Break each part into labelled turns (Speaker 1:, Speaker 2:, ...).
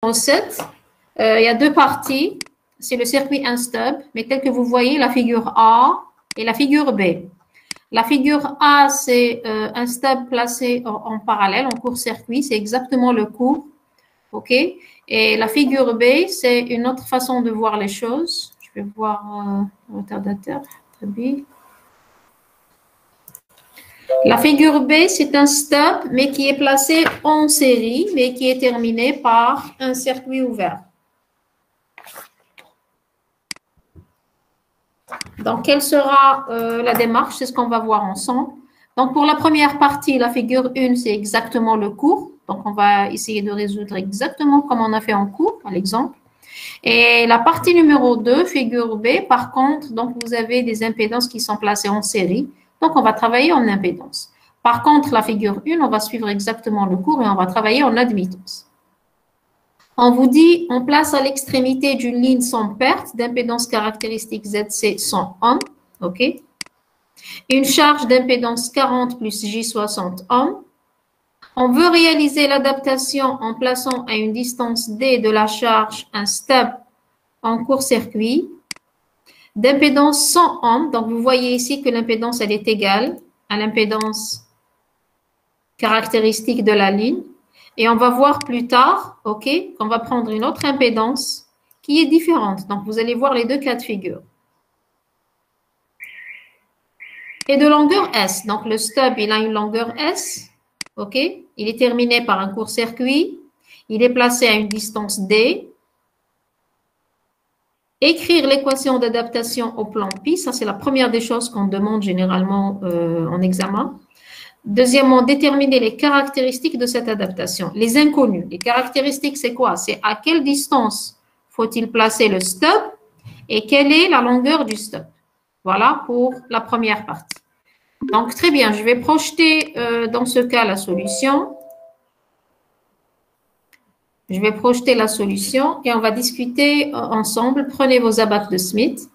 Speaker 1: 7, il y a deux parties. C'est le circuit un-stub, mais tel que vous voyez, la figure A et la figure B. La figure A, c'est un stub placé en parallèle, en court-circuit. C'est exactement le cours. OK? Et la figure B, c'est une autre façon de voir les choses. Je vais voir le retardateur. Très bien. La figure B, c'est un stub, mais qui est placé en série, mais qui est terminé par un circuit ouvert. Donc, quelle sera la démarche? C'est ce qu'on va voir ensemble. Donc, pour la première partie, la figure 1, c'est exactement le cours. Donc, on va essayer de résoudre exactement comme on a fait en cours, par exemple. Et la partie numéro 2, figure B, par contre, donc vous avez des impédances qui sont placées en série. Donc, on va travailler en impédance. Par contre, la figure 1, on va suivre exactement le cours et on va travailler en admittance. On vous dit, on place à l'extrémité d'une ligne sans perte d'impédance caractéristique ZC 100 ohms. OK? Une charge d'impédance 40 plus J60 ohms. On veut réaliser l'adaptation en plaçant à une distance D de la charge un stub en court-circuit d'impédance 100 ohms. Donc, vous voyez ici que l'impédance, elle est égale à l'impédance caractéristique de la ligne. Et on va voir plus tard, OK, qu'on va prendre une autre impédance qui est différente. Donc, vous allez voir les deux cas de figure. Et de longueur S. Donc, le stub, il a une longueur S. OK? Il est terminé par un court-circuit. Il est placé à une distance D. Écrire l'équation d'adaptation au plan pi, ça c'est la première des choses qu'on demande généralement en examen. Deuxièmement, déterminer les caractéristiques de cette adaptation. Les inconnus. Les caractéristiques, c'est quoi? C'est à quelle distance faut-il placer le stub et quelle est la longueur du stub. Voilà pour la première partie. Donc, très bien, je vais projeter dans ce cas la solution. Je vais projeter la solution et on va discuter ensemble. Prenez vos abacs de Smith.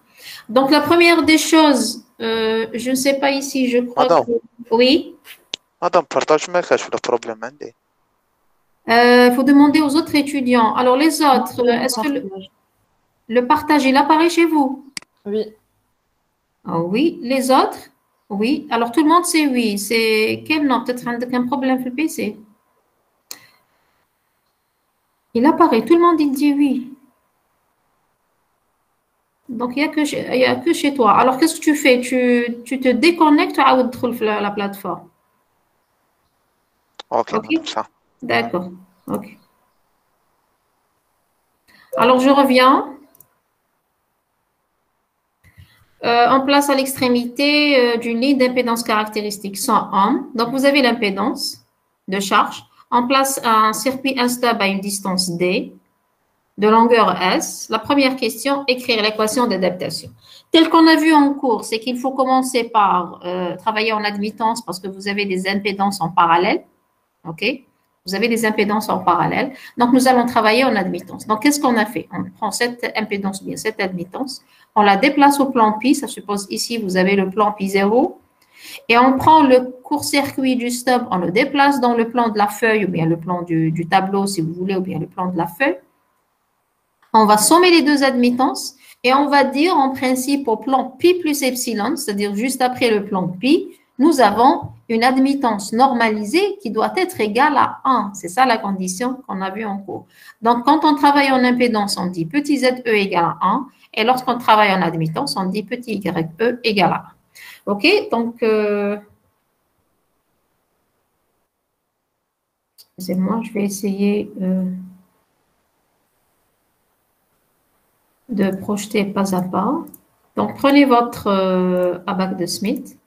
Speaker 1: Donc, la première des choses, je ne sais pas ici, je crois que... Oui.
Speaker 2: Madame, partage-moi le problème.
Speaker 1: Il faut demander aux autres étudiants. Alors, les autres, est-ce que le partage, il apparaît chez vous?
Speaker 3: Oui.
Speaker 1: Oh, oui. Les autres? Oui. Alors, tout le monde sait oui. C'est quel nom? Peut-être un problème sur le PC. Il apparaît. Tout le monde, il dit oui. Donc, il n'y a que chez toi. Alors, qu'est-ce que tu fais? Tu te déconnectes à la plateforme.
Speaker 2: Ok.
Speaker 1: D'accord. Ok. Alors, je reviens. On place à l'extrémité d'une ligne d'impédance caractéristique 100 ohms. Donc, vous avez l'impédance de charge. On place un circuit instable à une distance D de longueur S. La première question, écrire l'équation d'adaptation. Tel qu'on a vu en cours, c'est qu'il faut commencer par travailler en admittance parce que vous avez des impédances en parallèle. OK? Vous avez des impédances en parallèle. Donc, nous allons travailler en admittance. Donc, qu'est-ce qu'on a fait? On prend cette impédance, bien cette admittance, on la déplace au plan pi. Ça suppose ici, vous avez le plan pi 0. Et on prend le court-circuit du stub, on le déplace dans le plan de la feuille ou bien le plan du tableau, si vous voulez, ou bien le plan de la feuille. On va sommer les deux admittances et on va dire en principe au plan pi plus epsilon, c'est-à-dire juste après le plan pi, nous avons une admittance normalisée qui doit être égale à 1. C'est ça la condition qu'on a vue en cours. Donc, quand on travaille en impédance, on dit petit z e égale à 1. Et lorsqu'on travaille en admittance, on dit petit y e égale à 1. OK? Donc, excusez-moi, je vais essayer de projeter pas à pas. Donc, prenez votre abac de Smith.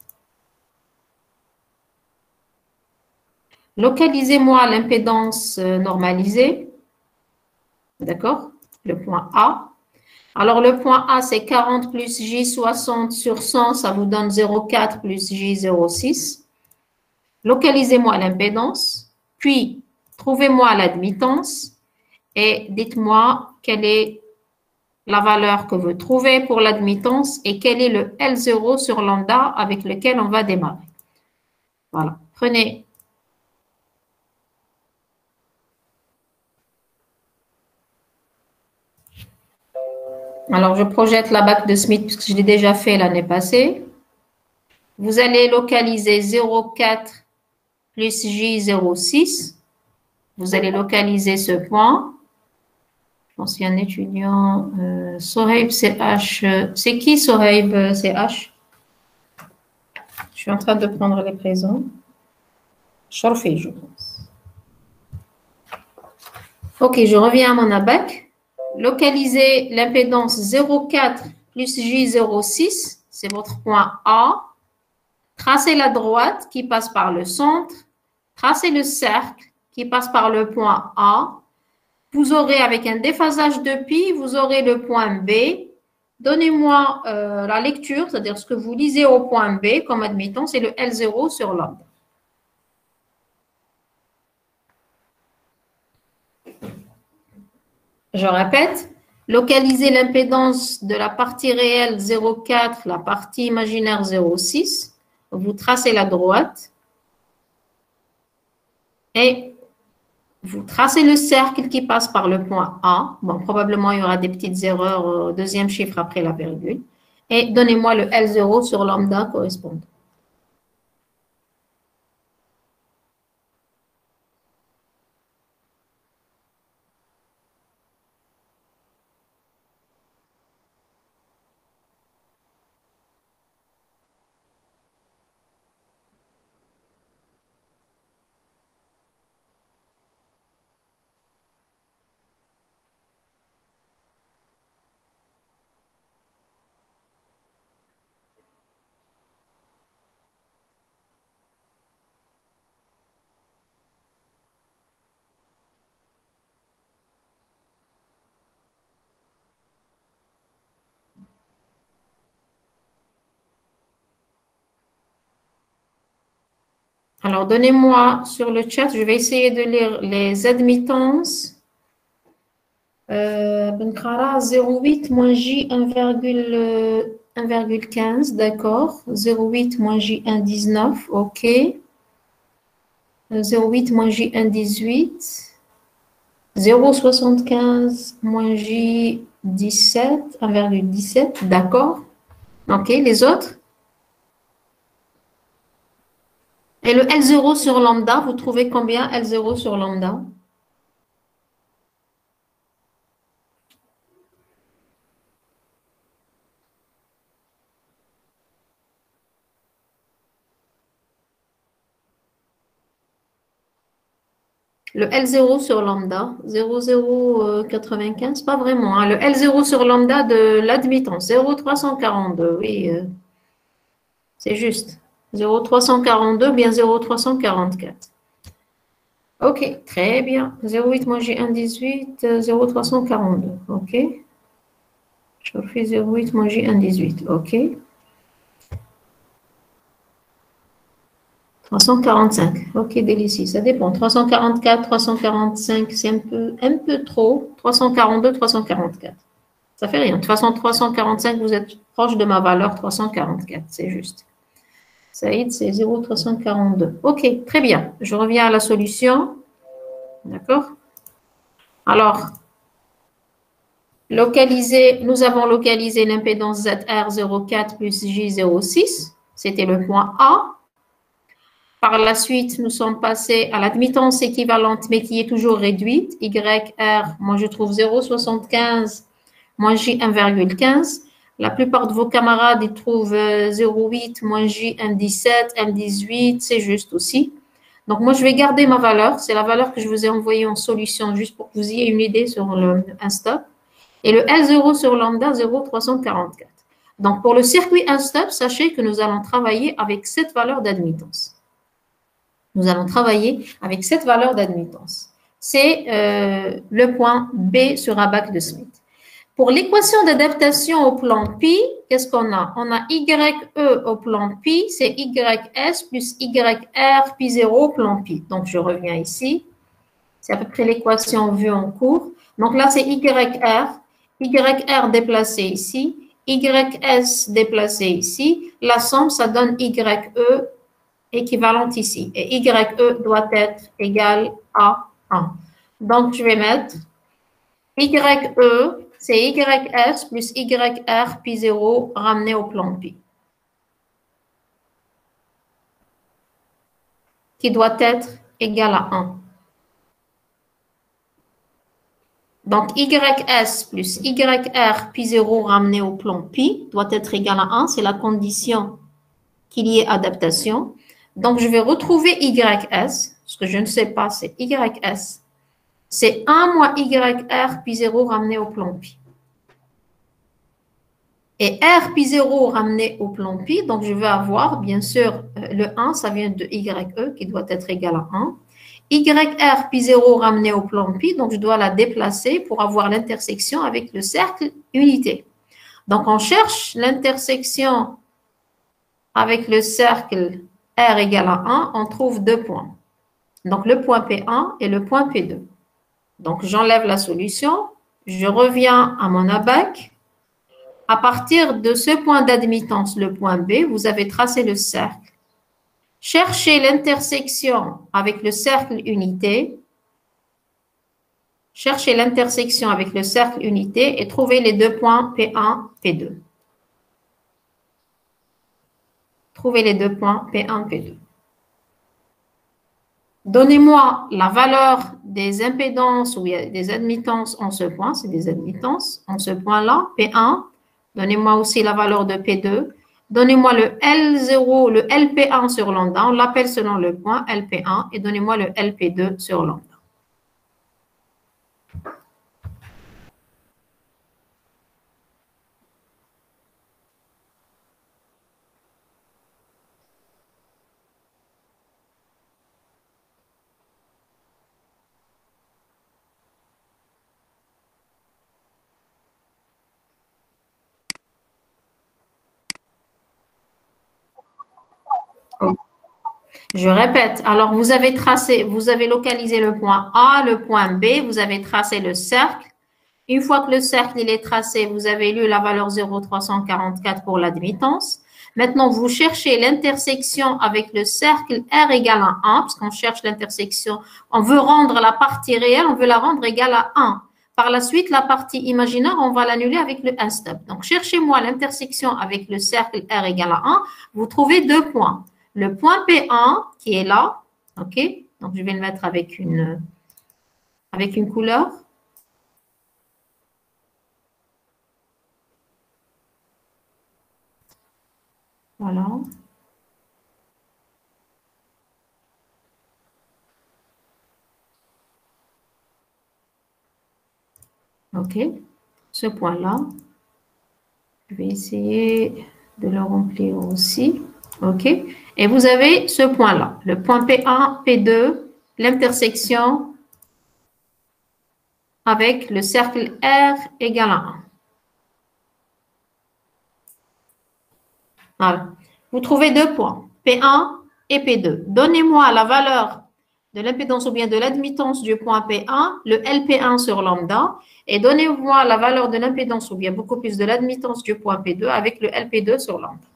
Speaker 1: Localisez-moi l'impédance normalisée. D'accord? Le point A. Alors, le point A, c'est 40 plus J60 sur 100, ça vous donne 0,4 plus J06. Localisez-moi l'impédance, puis trouvez-moi l'admittance et dites-moi quelle est la valeur que vous trouvez pour l'admittance et quel est le L0 sur lambda avec lequel on va démarrer. Voilà. Prenez Alors, je projette la bague de Smith puisque je l'ai déjà fait l'année passée. Vous allez localiser 0,4 plus J 0,6. Vous allez localiser ce point. Je pense qu'il y a un étudiant. Sohaib CH. C'est qui Sohaib CH? Je suis en train de prendre les présents. Chorfi, je pense. Ok, je reviens à mon abac. Localisez l'impédance 0,4 plus J 0,6. C'est votre point A. Tracez la droite qui passe par le centre. Tracez le cercle qui passe par le point A. Vous aurez, avec un déphasage de pi, vous aurez le point B. Donnez-moi la lecture, c'est-à-dire ce que vous lisez au point B comme admittance, c'est le L0 sur lambda. Je répète, localisez l'impédance de la partie réelle 0,4, la partie imaginaire 0,6. Vous tracez la droite et vous tracez le cercle qui passe par le point A. Bon, probablement, il y aura des petites erreurs au deuxième chiffre après la virgule. Et donnez-moi le L0 sur lambda correspondant. Alors, donnez-moi sur le chat, je vais essayer de lire les admittances. Benkara 0,8 moins J 1,15, d'accord. 0,8 moins J 1,19, ok. 0,8 moins J 1,18. 0,75 moins J 17, 1,17, d'accord. Ok, les autres? Et le L0 sur lambda, vous trouvez combien L0 sur lambda? Le L0 sur lambda, 0,095, pas vraiment, hein. Le L0 sur lambda de l'admittance, 0,342, oui, c'est juste. 0,342 bien 0,344. Ok, très bien. 0,8 moins J 1,18, 0,342, ok. Je fais 0,8 moins J 1,18, ok. 345, ok, délicie, ça dépend. 344, 345, c'est un peu trop. 342, 344. Ça fait rien. De toute façon, 345, vous êtes proche de ma valeur 344, c'est juste. Saïd, c'est 0,342. Ok, très bien. Je reviens à la solution. D'accord? Alors, nous avons localisé l'impédance ZR04 plus J06. C'était le point A. Par la suite, nous sommes passés à l'admittance équivalente, mais qui est toujours réduite. YR, moi je trouve 0,75 moins J 1,15. La plupart de vos camarades, ils trouvent 0,8 moins J 1,17, 1,18, c'est juste aussi. Donc moi, je vais garder ma valeur. C'est la valeur que je vous ai envoyée en solution, juste pour que vous ayez une idée sur un stop. Et le L0 sur lambda, 0,344. Donc pour le circuit un stop, sachez que nous allons travailler avec cette valeur d'admittance. Nous allons travailler avec cette valeur d'admittance. C'est le point B sur un bac de Smith. Pour l'équation d'adaptation au plan pi, qu'est-ce qu'on a? On a YE au plan pi, c'est YS plus YR pi 0 au plan pi. Donc, je reviens ici. C'est à peu près l'équation vue en cours. Donc là, c'est YR. YR déplacé ici. YS déplacé ici. La somme, ça donne YE équivalente ici. Et YE doit être égal à 1. Donc, je vais mettre YE c'est YS plus YR pi 0 ramené au plan pi, qui doit être égal à 1. Donc, YS plus YR pi 0 ramené au plan pi doit être égal à 1. C'est la condition qu'il y ait adaptation. Donc, je vais retrouver YS. Ce que je ne sais pas, c'est YS. C'est 1 moins YR pi 0 ramené au plan pi. Et R pi 0 ramené au plan pi, donc je vais avoir, bien sûr, le 1, ça vient de YE qui doit être égal à 1. YR pi 0 ramené au plan pi, donc je dois la déplacer pour avoir l'intersection avec le cercle unité. Donc on cherche l'intersection avec le cercle R égale à 1, on trouve 2 points. Donc le point P1 et le point P2. Donc j'enlève la solution, je reviens à mon abac. À partir de ce point d'admittance, le point B, vous avez tracé le cercle. Cherchez l'intersection avec le cercle unité. Cherchez l'intersection avec le cercle unité et trouvez les 2 points P1, P2. Trouvez les 2 points P1, P2. Donnez-moi la valeur des impédances ou des admittances en ce point. C'est des admittances en ce point-là, P1. Donnez-moi aussi la valeur de P2. Donnez-moi le L0, le LP1 sur lambda. On l'appelle selon le point LP1. Et donnez-moi le LP2 sur lambda. Je répète, alors vous avez tracé, vous avez localisé le point A, le point B, vous avez tracé le cercle. Une fois que le cercle il est tracé, vous avez lu la valeur 0,344 pour l'admittance. Maintenant, vous cherchez l'intersection avec le cercle R égale à 1, parce qu'on cherche l'intersection. On veut rendre la partie réelle, on veut la rendre égale à 1. Par la suite, la partie imaginaire, on va l'annuler avec le 1 stop. Donc, cherchez-moi l'intersection avec le cercle R égale à 1. Vous trouvez 2 points. Le point P1 qui est là, ok? Donc, je vais le mettre avec une couleur. Voilà. Ok. Ce point-là, je vais essayer de le remplir aussi. OK? Et vous avez ce point-là, le point P1, P2, l'intersection avec le cercle R égale à 1. Voilà. Vous trouvez 2 points, P1 et P2. Donnez-moi la valeur de l'impédance ou bien de l'admittance du point P1, le LP1 sur lambda, et donnez-moi la valeur de l'impédance ou bien beaucoup plus de l'admittance du point P2 avec le LP2 sur lambda.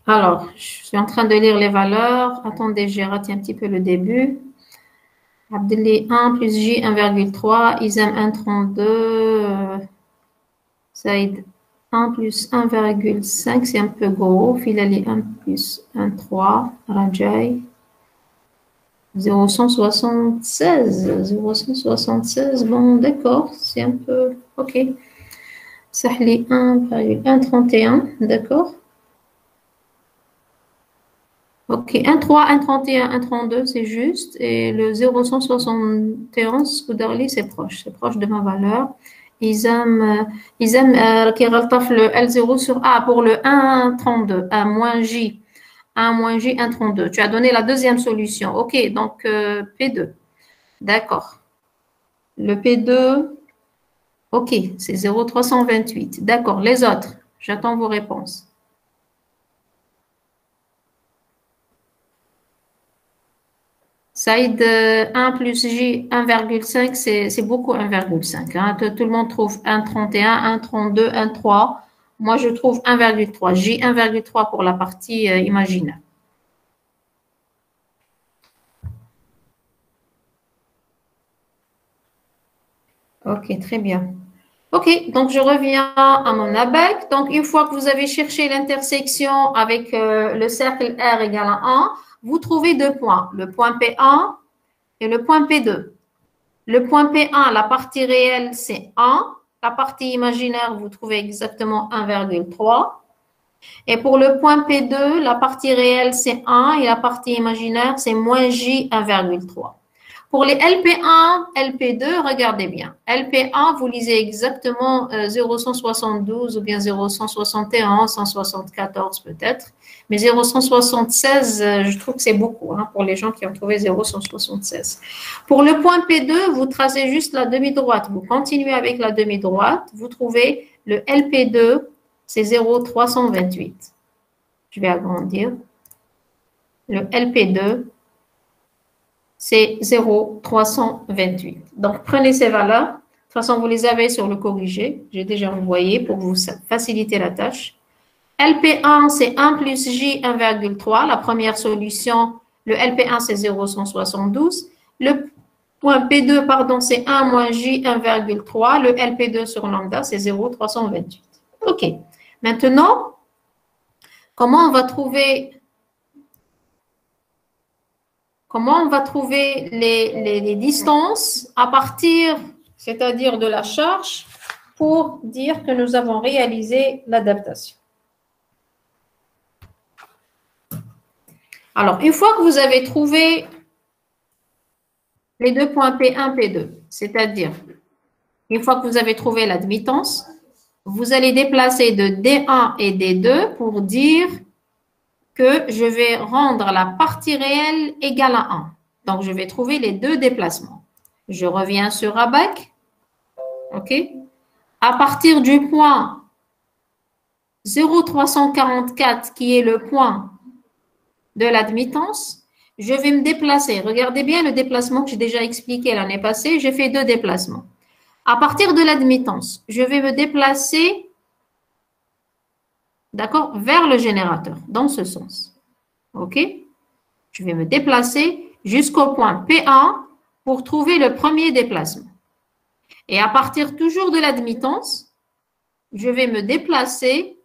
Speaker 1: Alors, je suis en train de lire les valeurs. Attendez, j'ai raté un petit peu le début. Abdelli 1 plus J 1,3, Isam 1,32, Saïd 1 plus 1,5, c'est un peu gros. Filali 1 plus 1,3, Rajai 0,176, 0,176, bon d'accord, c'est un peu, ok. Sahli 1,131, d'accord. Ok, 1,3, 1,31, 1,32, c'est juste. Et le 0,171, Scouderly, c'est proche de ma valeur. Ils aiment qui rattrape le L0 sur A pour le 1,32, A moins J. 1 moins J, 1,32. Tu as donné la deuxième solution. OK, donc P2. D'accord. Le P2, OK, c'est 0,328. D'accord, les autres, j'attends vos réponses. Saïd, 1 plus J, 1,5, c'est beaucoup 1,5. Hein. Tout le monde trouve 1,31, 1,32, 1,3. Moi, je trouve 1,3. J, 1,3 pour la partie imaginaire. OK, très bien. OK, donc je reviens à mon ABEC. Donc, une fois que vous avez cherché l'intersection avec le cercle R égale à 1, vous trouvez deux points, le point P1 et le point P2. Le point P1, la partie réelle, c'est 1. La partie imaginaire, vous trouvez exactement 1,3. Et pour le point P2, la partie réelle, c'est 1 et la partie imaginaire, c'est moins J 1,3. Pour les LP1, LP2, regardez bien. LP1, vous lisez exactement 0,172 ou bien 0,171, 174 peut-être. Mais 0,176, je trouve que c'est beaucoup hein, pour les gens qui ont trouvé 0,176. Pour le point P2, vous tracez juste la demi-droite. Vous continuez avec la demi-droite. Vous trouvez le LP2, c'est 0,328. Je vais agrandir. Le LP2, c'est 0,328. Donc, prenez ces valeurs. De toute façon, vous les avez sur le corrigé. J'ai déjà envoyé pour vous faciliter la tâche. LP1, c'est 1 plus J 1,3. La première solution, le LP1, c'est 0,172. Le point P2, pardon, c'est 1 moins J 1,3. Le LP2 sur lambda, c'est 0,328. OK. Maintenant, comment on va trouver les distances à partir, c'est-à-dire de la charge, pour dire que nous avons réalisé l'adaptation? Alors, une fois que vous avez trouvé les deux points P1, P2, c'est-à-dire une fois que vous avez trouvé l'admittance, vous allez déplacer de D1 et D2 pour dire que je vais rendre la partie réelle égale à 1. Donc, je vais trouver les deux déplacements. Je reviens sur ABAC. OK? À partir du point 0,344, qui est le point de l'admittance, je vais me déplacer. Regardez bien le déplacement que j'ai déjà expliqué l'année passée. J'ai fait deux déplacements. À partir de l'admittance, je vais me déplacer, d'accord, vers le générateur, dans ce sens. OK? Je vais me déplacer jusqu'au point P1 pour trouver le premier déplacement. Et à partir toujours de l'admittance, je vais me déplacer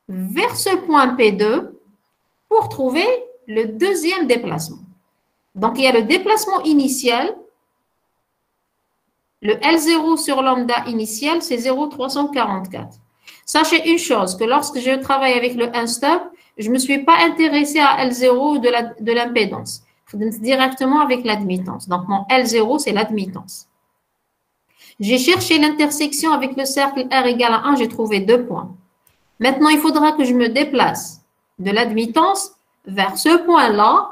Speaker 1: vers ce point P2 pour trouver le deuxième déplacement. Donc, il y a le déplacement initial. Le L0 sur lambda initial, c'est 0,344. Sachez une chose, que lorsque je travaille avec le 1 stop, je ne me suis pas intéressée à L0 de l'impédance. Directement avec l'admittance. Donc, mon L0, c'est l'admittance. J'ai cherché l'intersection avec le cercle R égale à 1, j'ai trouvé deux points. Maintenant, il faudra que je me déplace de l'admittance vers ce point-là,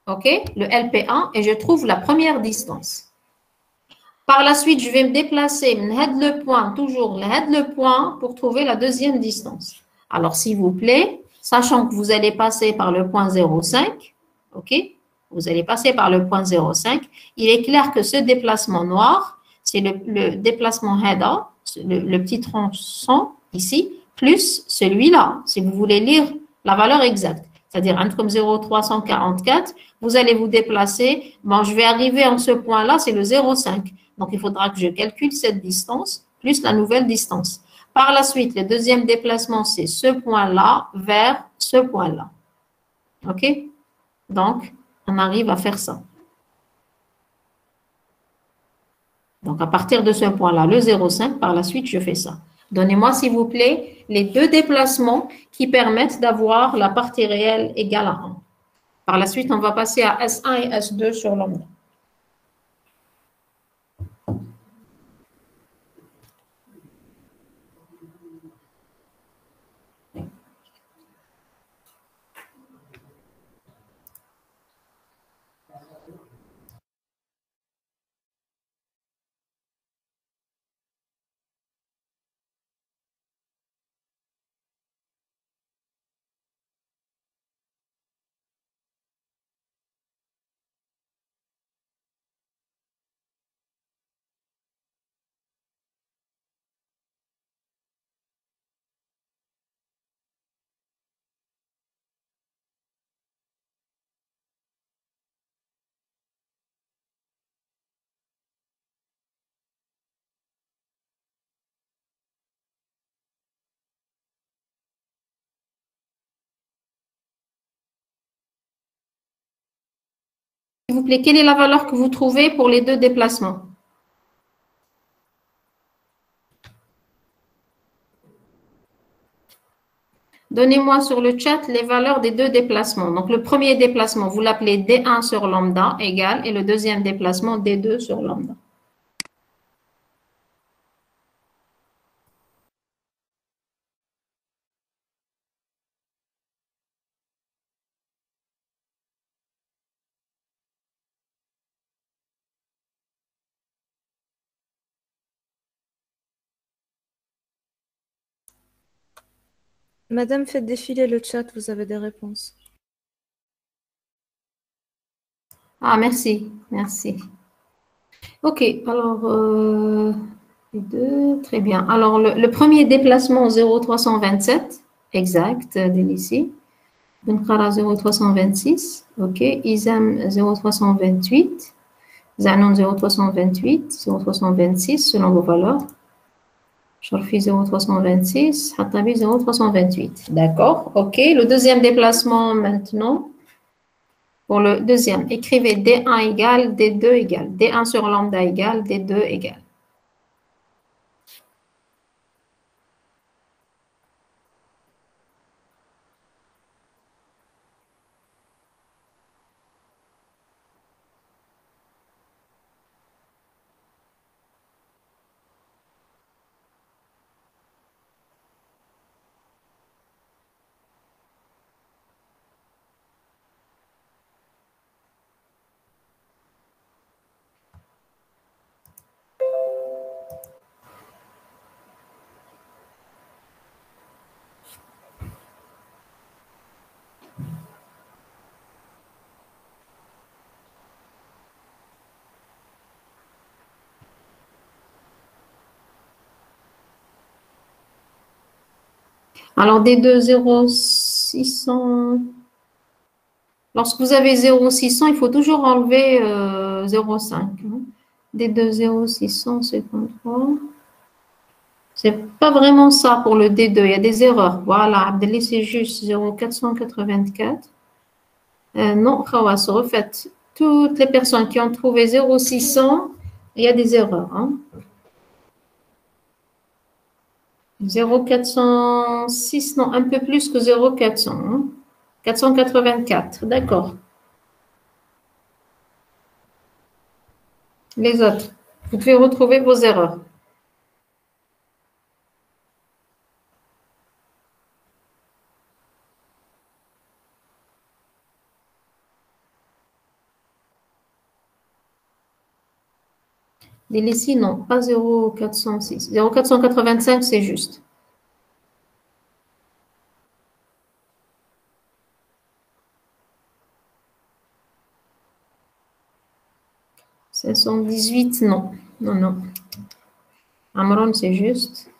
Speaker 1: OK, le LP1, et je trouve la première distance. Par la suite, je vais me déplacer le point, toujours le point, pour trouver la deuxième distance. Alors, s'il vous plaît, sachant que vous allez passer par le point 0,5, OK, vous allez passer par le point 0,5, il est clair que ce déplacement noir, c'est le déplacement header, le petit tronçon ici, plus celui-là, si vous voulez lire la valeur exacte. C'est-à-dire, entre comme 0,344, vous allez vous déplacer. Bon, je vais arriver en ce point-là, c'est le 0,5. Donc, il faudra que je calcule cette distance plus la nouvelle distance. Par la suite, le deuxième déplacement, c'est ce point-là vers ce point-là. OK? Donc, on arrive à faire ça. Donc, à partir de ce point-là, le 0,5, par la suite, je fais ça. Donnez-moi, s'il vous plaît, les deux déplacements qui permettent d'avoir la partie réelle égale à 1. Par la suite, on va passer à S1 et S2 sur lambda. S'il vous plaît, quelle est la valeur que vous trouvez pour les deux déplacements? Donnez-moi sur le chat les valeurs des deux déplacements. Donc, le premier déplacement, vous l'appelez D1 sur lambda égal, et le deuxième déplacement, D2 sur lambda.
Speaker 3: Madame, faites défiler le chat, vous avez des réponses.
Speaker 1: Ah, merci, merci. OK, alors, les deux, très bien. Alors, le premier déplacement, 0,327, exact, ici. Benkara 0,326, OK. Isam 0,328. Zanon 0,328, 0,326, selon vos valeurs. Sharfi 0,326, Hatabi 0,328. D'accord, OK. Le deuxième déplacement maintenant. Pour le deuxième, écrivez D1 égale, D2 égale, D1 sur lambda égale, D2 égale. Alors, D2, 0,600. Lorsque vous avez 0,600, il faut toujours enlever 0,5. D2, 0,653. C'est pas vraiment ça pour le D2. Il y a des erreurs. Voilà, Abdelli, c'est juste 0,484. Non, Khawas, refaites. Toutes les personnes qui ont trouvé 0,600, il y a des erreurs. 0,406, non, un peu plus que 0,400. 484, d'accord. Les autres, vous devez retrouver vos erreurs. Ici, non, pas 0,406. 0,485, c'est juste. « 518, non. Non, non. Amron, c'est juste.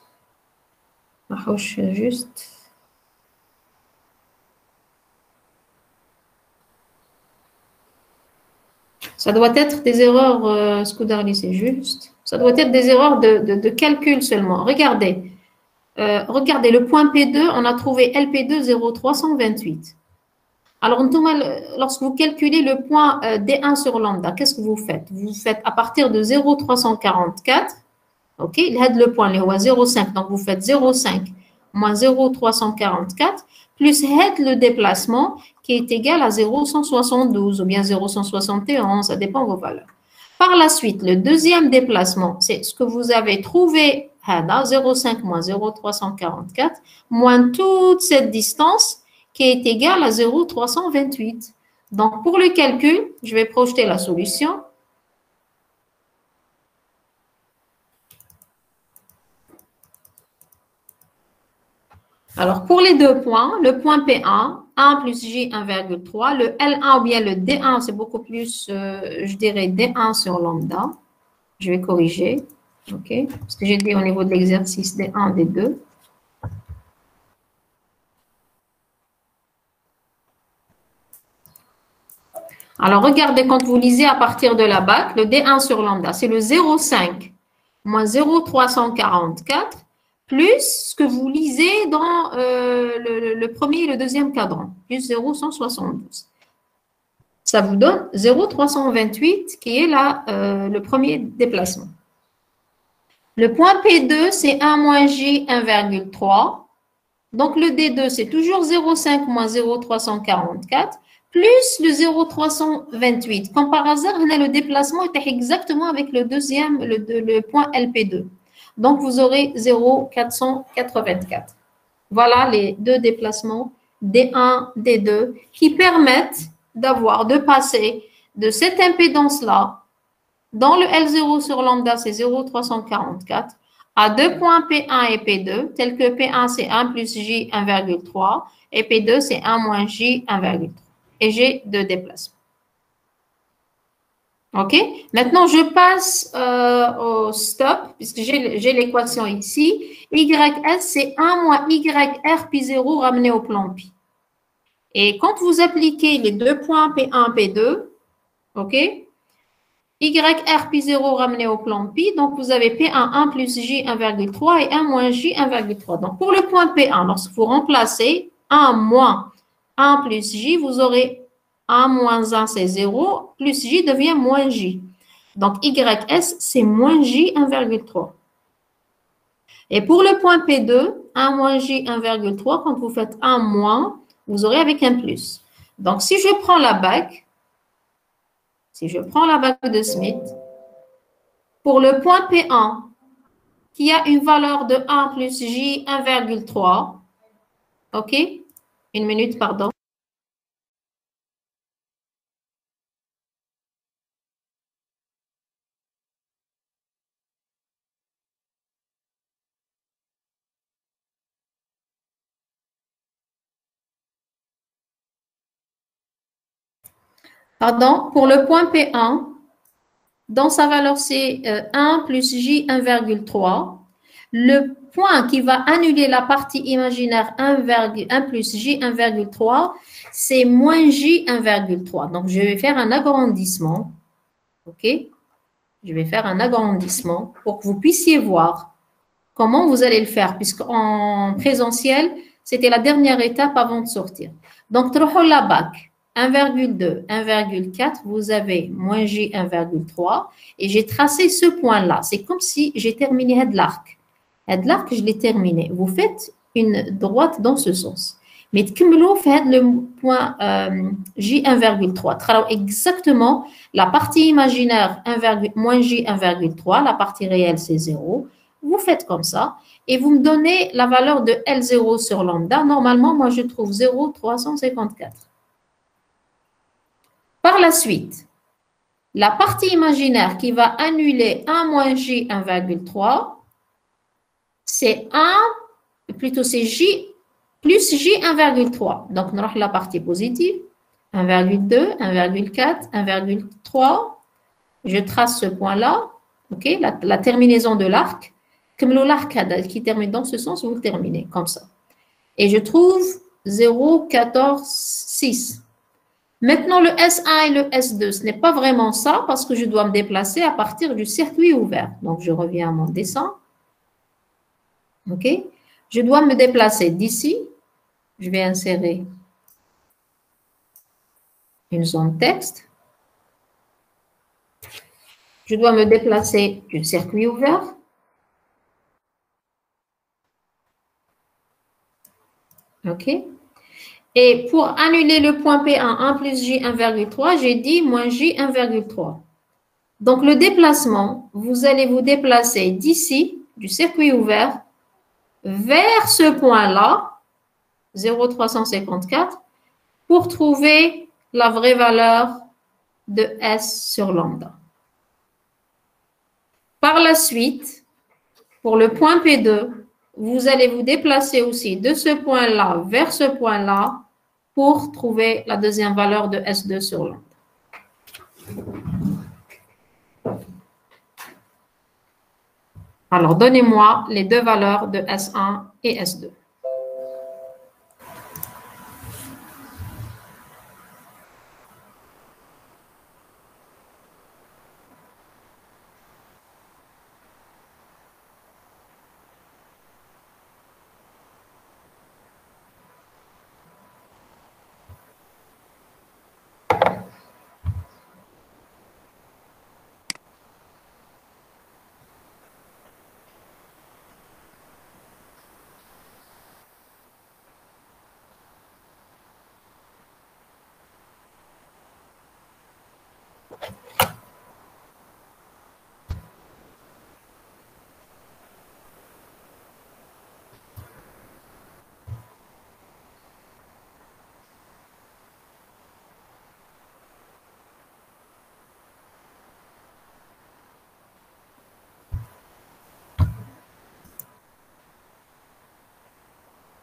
Speaker 1: Mahouch, c'est juste. Ça doit être des erreurs, Scoudarli, c'est juste. Ça doit être des erreurs de calcul seulement. Regardez. Regardez, le point P2, on a trouvé LP2 0,328. Alors, lorsque vous calculez le point D1 sur lambda, qu'est-ce que vous faites? Vous faites à partir de 0,344, ok, le point, il est 0,5, donc vous faites 0,5 moins 0,344, plus le déplacement qui est égal à 0,172 ou bien 0,171, ça dépend de vos valeurs. Par la suite, le deuxième déplacement, c'est ce que vous avez trouvé, 0,5 moins 0,344, moins toute cette distance qui est égale à 0,328. Donc, pour le calcul, je vais projeter la solution. Alors, pour les deux points, le point P1, 1 plus J 1,3, le L1 ou bien le D1, c'est beaucoup plus, je dirais D1 sur lambda. Je vais corriger, ok, parce que j'ai dit au niveau de l'exercice D1, D2. Alors, regardez, quand vous lisez à partir de la BAC, le D1 sur lambda, c'est le 0,5 moins 0,344 plus ce que vous lisez dans le premier et le deuxième cadran, plus 0,172. Ça vous donne 0,328 qui est le premier déplacement. Le point P2, c'est 1 moins J 1,3. Donc, le D2, c'est toujours 0,5 moins 0,344 plus le 0,328. Comme par hasard, le déplacement était exactement avec le deuxième, le point LP2. Donc, vous aurez 0,484. Voilà les deux déplacements D1, D2 qui permettent de passer de cette impédance-là dans le L0 sur lambda, c'est 0,344 à deux points P1 et P2, tels que P1, c'est 1 plus J 1,3 et P2, c'est 1 moins J 1,3. Et j'ai deux déplacements. OK? Maintenant, je passe au stop, puisque j'ai l'équation ici. YS, c'est 1 moins YR pi 0 ramené au plan pi. Et quand vous appliquez les deux points P1, P2, OK? YR pi 0 ramené au plan pi, donc vous avez P1, 1 plus J 1,3 et 1 moins J 1,3. Donc pour le point P1, lorsque vous remplacez 1 moins 1 plus J, vous aurez 1 moins 1, c'est 0, plus J devient moins J. Donc YS, c'est moins J 1,3. Et pour le point P2, 1 moins J 1,3, quand vous faites 1 moins, vous aurez avec un plus. Donc si je prends la bague, de Smith, pour le point P1, qui a une valeur de 1 plus J 1,3, OK? Une minute, pardon. Pardon, pour le point P1, dans sa valeur, c'est 1 plus J 1,3. Le point qui va annuler la partie imaginaire 1 plus J 1,3, c'est moins J 1,3. Donc, je vais faire un agrandissement. OK? Je vais faire un agrandissement pour que vous puissiez voir comment vous allez le faire, puisqu'en présentiel, c'était la dernière étape avant de sortir. Donc, la bac. 1,2, 1,4, vous avez moins J 1,3 et j'ai tracé ce point-là. C'est comme si j'ai terminé de l'arc. De l'arc, je l'ai terminé. Vous faites une droite dans ce sens. Mais faites le point J 1,3. Exactement la partie imaginaire moins J 1,3, la partie réelle c'est 0. Vous faites comme ça et vous me donnez la valeur de L0 sur lambda. Normalement, moi je trouve 0,354. Par la suite, la partie imaginaire qui va annuler 1 moins J 1,3, c'est 1, plutôt c'est J plus J 1,3. Donc, on aura la partie positive, 1,2, 1,4, 1,3. Je trace ce point-là, ok, la terminaison de l'arc. Comme l'arc qui termine dans ce sens, vous le terminez comme ça. Et je trouve 0,14,6. Maintenant, le S1 et le S2, ce n'est pas vraiment ça parce que je dois me déplacer à partir du circuit ouvert. Donc, je reviens à mon dessin. OK? Je dois me déplacer d'ici. Je vais insérer une zone texte. Je dois me déplacer du circuit ouvert. OK? Et pour annuler le point P1, 1 plus J 1,3, j'ai dit moins J 1,3. Donc, le déplacement, vous allez vous déplacer d'ici, du circuit ouvert, vers ce point-là, 0,354, pour trouver la vraie valeur de S sur lambda. Par la suite, pour le point P2, vous allez vous déplacer aussi de ce point-là vers ce point-là pour trouver la deuxième valeur de S2 sur lambda. Alors, donnez-moi les deux valeurs de S1 et S2.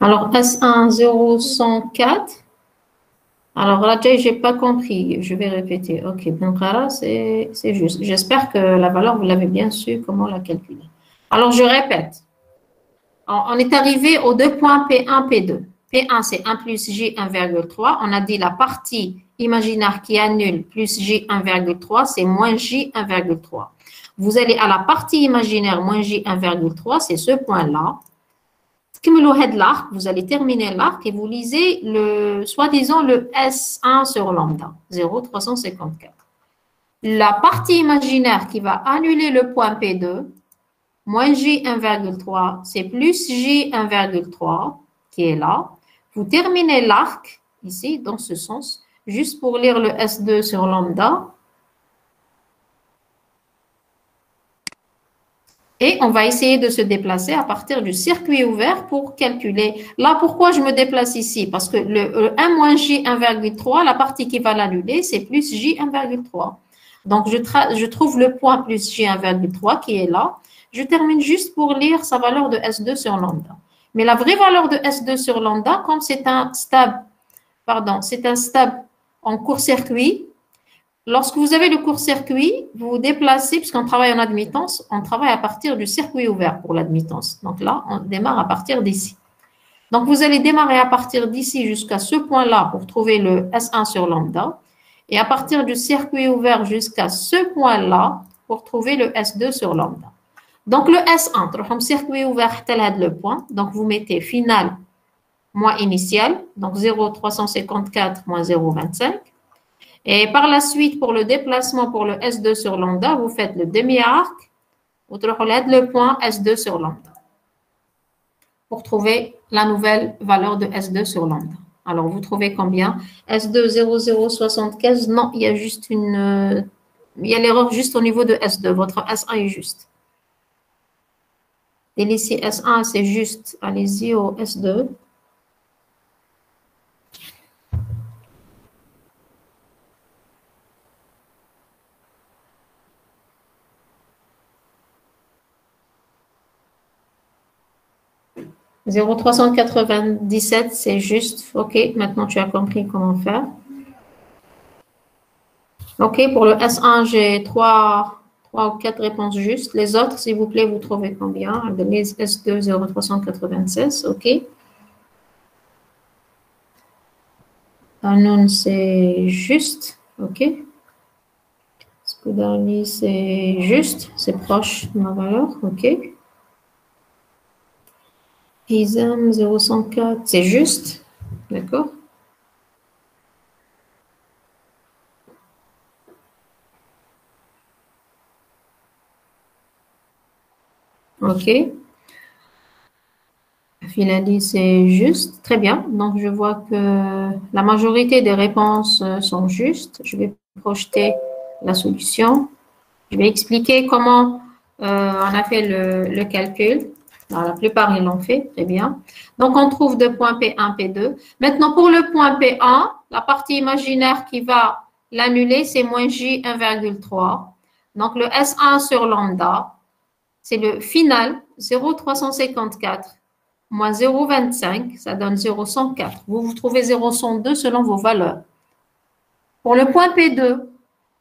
Speaker 1: Alors, S1, 0,104. Alors, là, je n'ai pas compris. Je vais répéter. OK, donc là, c'est juste. J'espère que la valeur, vous l'avez bien su, comment la calculer. Alors, je répète. On est arrivé aux deux points P1, P2. P1, c'est 1 plus J 1,3. On a dit la partie imaginaire qui annule plus J 1,3, c'est moins J 1,3. Vous allez à la partie imaginaire moins J 1,3, c'est ce point-là. L'arc, vous allez terminer l'arc et vous lisez soi-disant le S1 sur lambda, 0,354. La partie imaginaire qui va annuler le point P2, moins J 1,3, c'est plus J 1,3 qui est là. Vous terminez l'arc ici, dans ce sens, juste pour lire le S2 sur lambda. Et on va essayer de se déplacer à partir du circuit ouvert pour calculer. Là, pourquoi je me déplace ici? Parce que le 1 moins J 1,3, la partie qui va l'annuler, c'est plus J 1,3. Donc, je trouve le point plus J 1,3 qui est là. Je termine juste pour lire sa valeur de S2 sur lambda. Mais la vraie valeur de S2 sur lambda, comme c'est un stable en court-circuit, lorsque vous avez le court-circuit, vous vous déplacez, puisqu'on travaille en admittance, on travaille à partir du circuit ouvert pour l'admittance. Donc là, on démarre à partir d'ici. Donc, vous allez démarrer à partir d'ici jusqu'à ce point-là pour trouver le S1 sur lambda. Et à partir du circuit ouvert jusqu'à ce point-là pour trouver le S2 sur lambda. Donc, le S1, le circuit ouvert, tel le point. Donc, vous mettez final moins initial, donc 0,354 moins 0,25. Et par la suite, pour le déplacement pour le S2 sur lambda, vous faites le demi-arc, vous trouvez le point S2 sur lambda pour trouver la nouvelle valeur de S2 sur lambda. Alors, vous trouvez combien? S2 0,075. Non, il y a juste il y a l'erreur juste au niveau de S2. Votre S1 est juste. Et ici, S1, c'est juste. Allez-y au S2. « 0,397, c'est juste. OK, maintenant tu as compris comment faire. OK, pour le S1, j'ai 3 ou 4 réponses justes. Les autres, s'il vous plaît, vous trouvez combien? Les S2, 0,396. OK. Anon, c'est juste. OK. Scudani, c'est juste. C'est proche de ma valeur. OK. Isam 0,104, c'est juste. D'accord. OK. Filali, c'est juste. Très bien. Donc, je vois que la majorité des réponses sont justes. Je vais projeter la solution. Je vais expliquer comment on a fait le calcul. Alors, la plupart, ils l'ont fait. Très bien. Donc, on trouve deux points P1, P2. Maintenant, pour le point P1, la partie imaginaire qui va l'annuler, c'est moins J 1,3. Donc, le S1 sur lambda, c'est le final, 0,354 moins 0,25, ça donne 0,104. Vous trouvez 0,102 selon vos valeurs. Pour le point P2,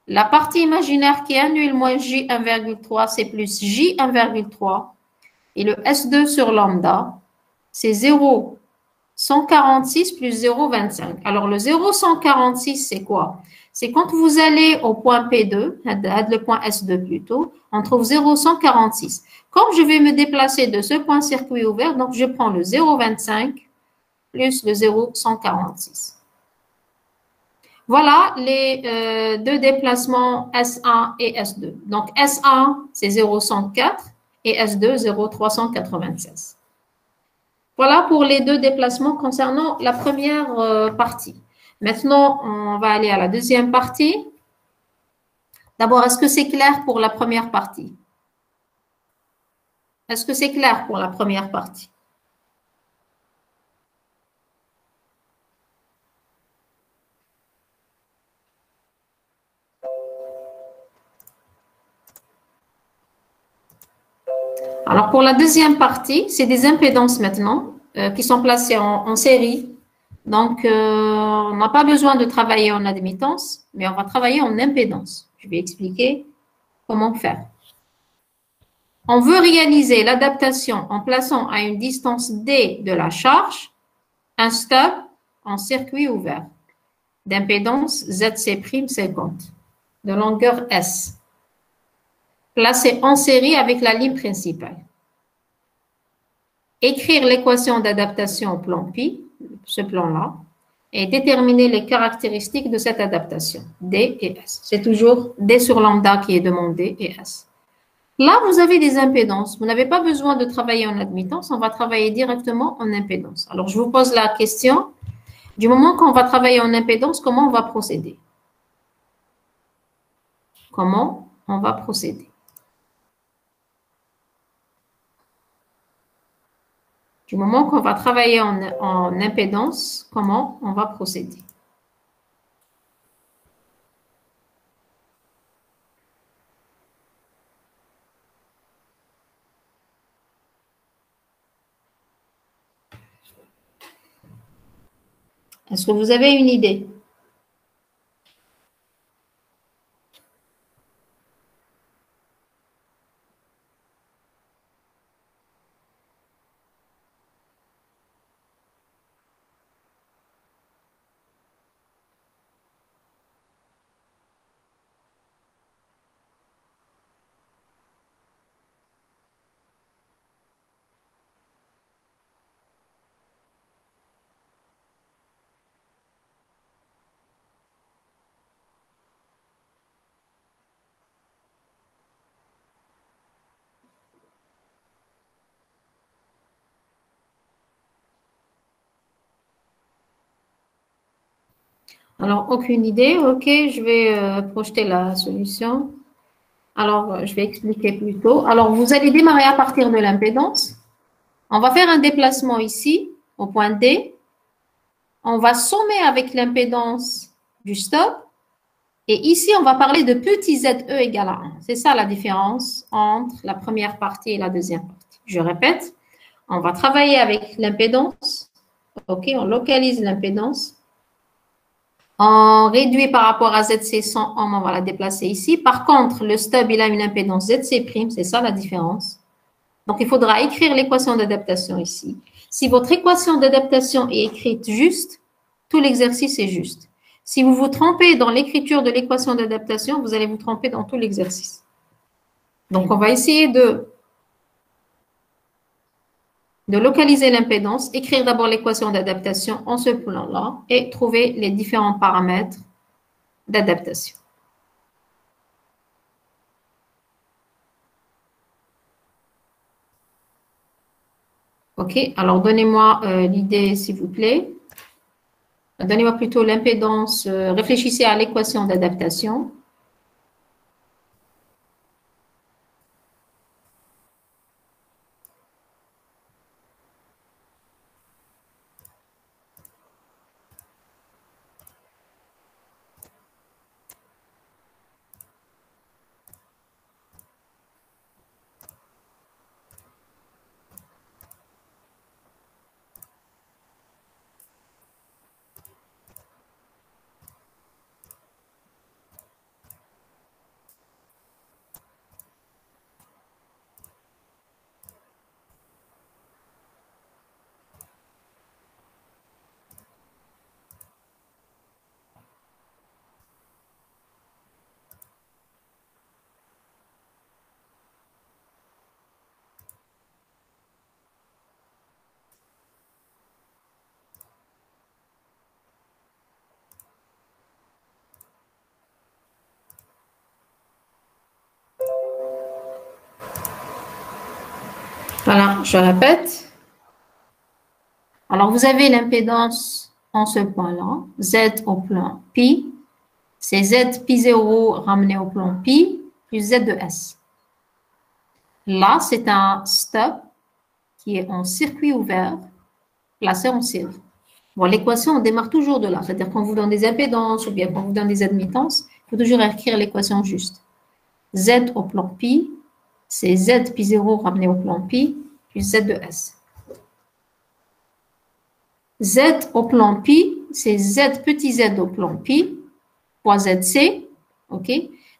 Speaker 1: la partie imaginaire qui annule moins J 1,3, c'est plus J 1,3. Et le S2 sur lambda, c'est 0,146 plus 0,25. Alors, le 0,146, c'est quoi? C'est quand vous allez au point P2, le point S2 plutôt, on trouve 0,146. Comme je vais me déplacer de ce point circuit ouvert, donc je prends le 0,25 plus le 0,146. Voilà les deux déplacements S1 et S2. Donc, S1, c'est 0,104 et S2, 0,396. Voilà pour les deux déplacements concernant la première partie. Maintenant, on va aller à la deuxième partie. D'abord, est-ce que c'est clair pour la première partie? Est-ce que c'est clair pour la première partie? Alors, pour la deuxième partie, c'est des impédances maintenant. qui sont placés en série. Donc, on n'a pas besoin de travailler en admittance, mais on va travailler en impédance. Je vais expliquer comment faire. On veut réaliser l'adaptation en plaçant à une distance D de la charge un stub en circuit ouvert d'impédance ZC'50 de longueur S, placé en série avec la ligne principale. Écrire l'équation d'adaptation au plan pi, ce plan-là, et déterminer les caractéristiques de cette adaptation, D et S. C'est toujours D sur lambda qui est demandé et S. Là, vous avez des impédances. Vous n'avez pas besoin de travailler en admittance. On va travailler directement en impédance. Alors, je vous pose la question. Du moment qu'on va travailler en impédance, comment on va procéder? Comment on va procéder? Du moment qu'on va travailler en impédance, comment on va procéder? Est-ce que vous avez une idée? Alors, aucune idée. OK, je vais projeter la solution. Alors, je vais expliquer plus tôt. Alors, vous allez démarrer à partir de l'impédance. On va faire un déplacement ici, au point D. On va sommer avec l'impédance du stop. Et ici, on va parler de petit ZE égale à 1. C'est ça la différence entre la première partie et la deuxième partie. Je répète, on va travailler avec l'impédance. OK, on localise l'impédance. On réduit par rapport à ZC100 ohm, on va la déplacer ici. Par contre, le stub, il a une impédance ZC', c'est ça la différence. Donc, il faudra écrire l'équation d'adaptation ici. Si votre équation d'adaptation est écrite juste, tout l'exercice est juste. Si vous vous trompez dans l'écriture de l'équation d'adaptation, vous allez vous tromper dans tout l'exercice. Donc, on va essayer de localiser l'impédance, écrire d'abord l'équation d'adaptation en ce plan-là et trouver les différents paramètres d'adaptation. OK, alors donnez-moi l'idée, s'il vous plaît. Donnez-moi plutôt l'impédance. Réfléchissez à l'équation d'adaptation. Voilà, je répète. Alors, vous avez l'impédance en ce point-là, Z au plan pi, c'est Z pi0 ramené au plan pi, plus Z de S. Là, c'est un stub qui est en circuit ouvert, placé en série. Bon, l'équation, on démarre toujours de là. C'est-à-dire qu'on vous donne des impédances ou bien qu'on vous donne des admittances, il faut toujours écrire l'équation juste. Z au plan pi, c'est Z pi0 ramené au plan pi, plus Z de S. Z au plan pi, c'est Z petit z au plan pi fois ZC, ok?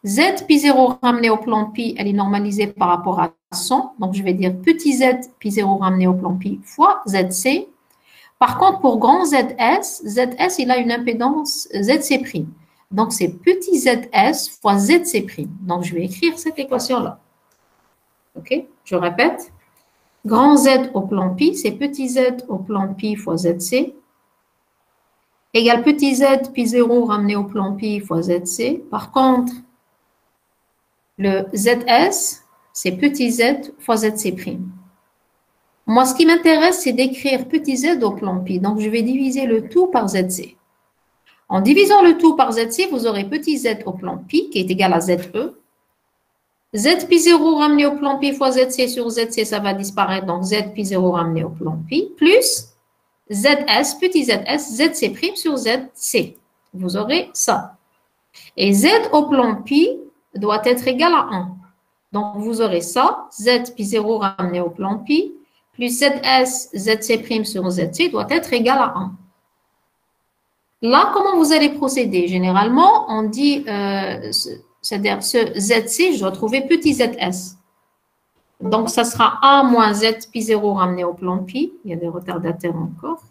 Speaker 1: Z pi 0 ramené au plan pi, elle est normalisée par rapport à 100, donc je vais dire petit z pi 0 ramené au plan pi fois ZC. Par contre, pour grand ZS, ZS, il a une impédance ZC'. Donc, c'est petit ZS fois ZC'. Donc, je vais écrire cette équation-là. OK? Je répète. Grand Z au plan pi, c'est petit z au plan pi fois ZC égale petit z pi 0 ramené au plan pi fois ZC. Par contre, le ZS, c'est petit z fois ZC'. Moi, ce qui m'intéresse, c'est d'écrire petit z au plan pi. Donc, je vais diviser le tout par ZC. En divisant le tout par ZC, vous aurez petit z au plan pi qui est égal à ZE. Z pi 0 ramené au plan pi fois ZC sur ZC, ça va disparaître. Donc, Z pi 0 ramené au plan pi plus ZS, petit ZS, ZC' sur ZC. Vous aurez ça. Et Z au plan pi doit être égal à 1. Donc, vous aurez ça. Z pi 0 ramené au plan pi plus ZS, ZC' sur ZC doit être égal à 1. Là, comment vous allez procéder? Généralement, on dit, c'est-à-dire ce ZC, je dois trouver petit ZS. Donc, ça sera 1 moins Z pi 0 ramené au plan pi. Il y a des retardataires encore.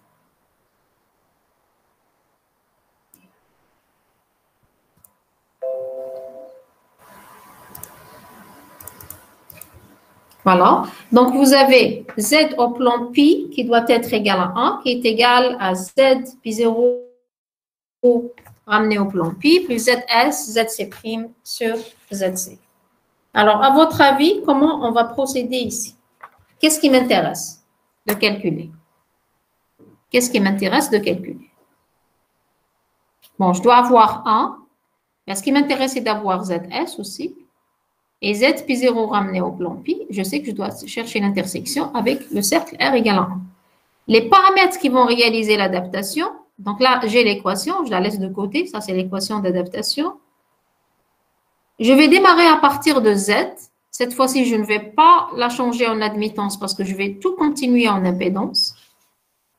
Speaker 1: Voilà. Donc, vous avez Z au plan pi qui doit être égal à 1, qui est égal à Z pi 0 ramené au plan pi, plus ZS, ZC' sur ZC. Alors, à votre avis, comment on va procéder ici? Qu'est-ce qui m'intéresse de calculer? Qu'est-ce qui m'intéresse de calculer? Bon, je dois avoir 1. Mais ce qui m'intéresse, c'est d'avoir ZS aussi. Et Z pi 0 ramené au plan pi, je sais que je dois chercher l'intersection avec le cercle R égale à 1. Les paramètres qui vont réaliser l'adaptation, donc là, j'ai l'équation, je la laisse de côté, ça c'est l'équation d'adaptation. Je vais démarrer à partir de Z. Cette fois-ci, je ne vais pas la changer en admittance parce que je vais tout continuer en impédance.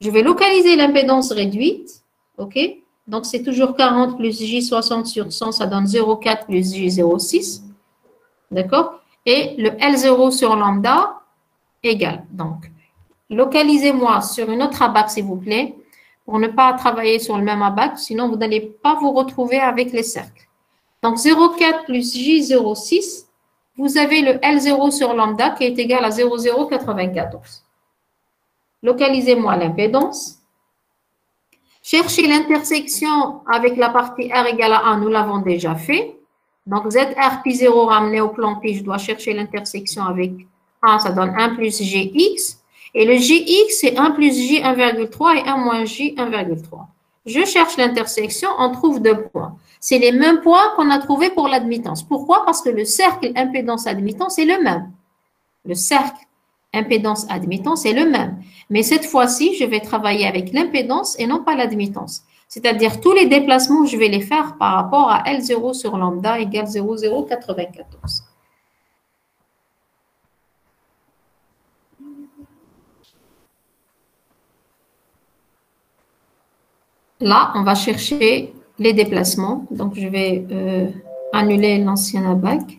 Speaker 1: Je vais localiser l'impédance réduite, ok? Donc, c'est toujours 40 plus J60 sur 100, ça donne 0,4 plus J06. D'accord? Et le L0 sur lambda égale. Donc, localisez-moi sur une autre abaque, s'il vous plaît, pour ne pas travailler sur le même abaque, sinon vous n'allez pas vous retrouver avec les cercles. Donc, 0,4 plus J06, vous avez le L0 sur lambda qui est égal à 0,094. Localisez-moi l'impédance. Cherchez l'intersection avec la partie R égale à 1, nous l'avons déjà fait. Donc, ZR pi 0 ramené au plan pi, je dois chercher l'intersection avec 1, ça donne 1 plus Gx. Et le Gx, c'est 1 plus J 1,3 et 1 moins J 1,3. Je cherche l'intersection, on trouve 2 points. C'est les mêmes points qu'on a trouvés pour l'admittance. Pourquoi? Parce que le cercle impédance-admittance est le même. Le cercle impédance-admittance est le même. Mais cette fois-ci, je vais travailler avec l'impédance et non pas l'admittance. C'est-à-dire, tous les déplacements, je vais les faire par rapport à L0 sur lambda égale 0,094. Là, on va chercher les déplacements. Donc, je vais annuler l'ancien abaque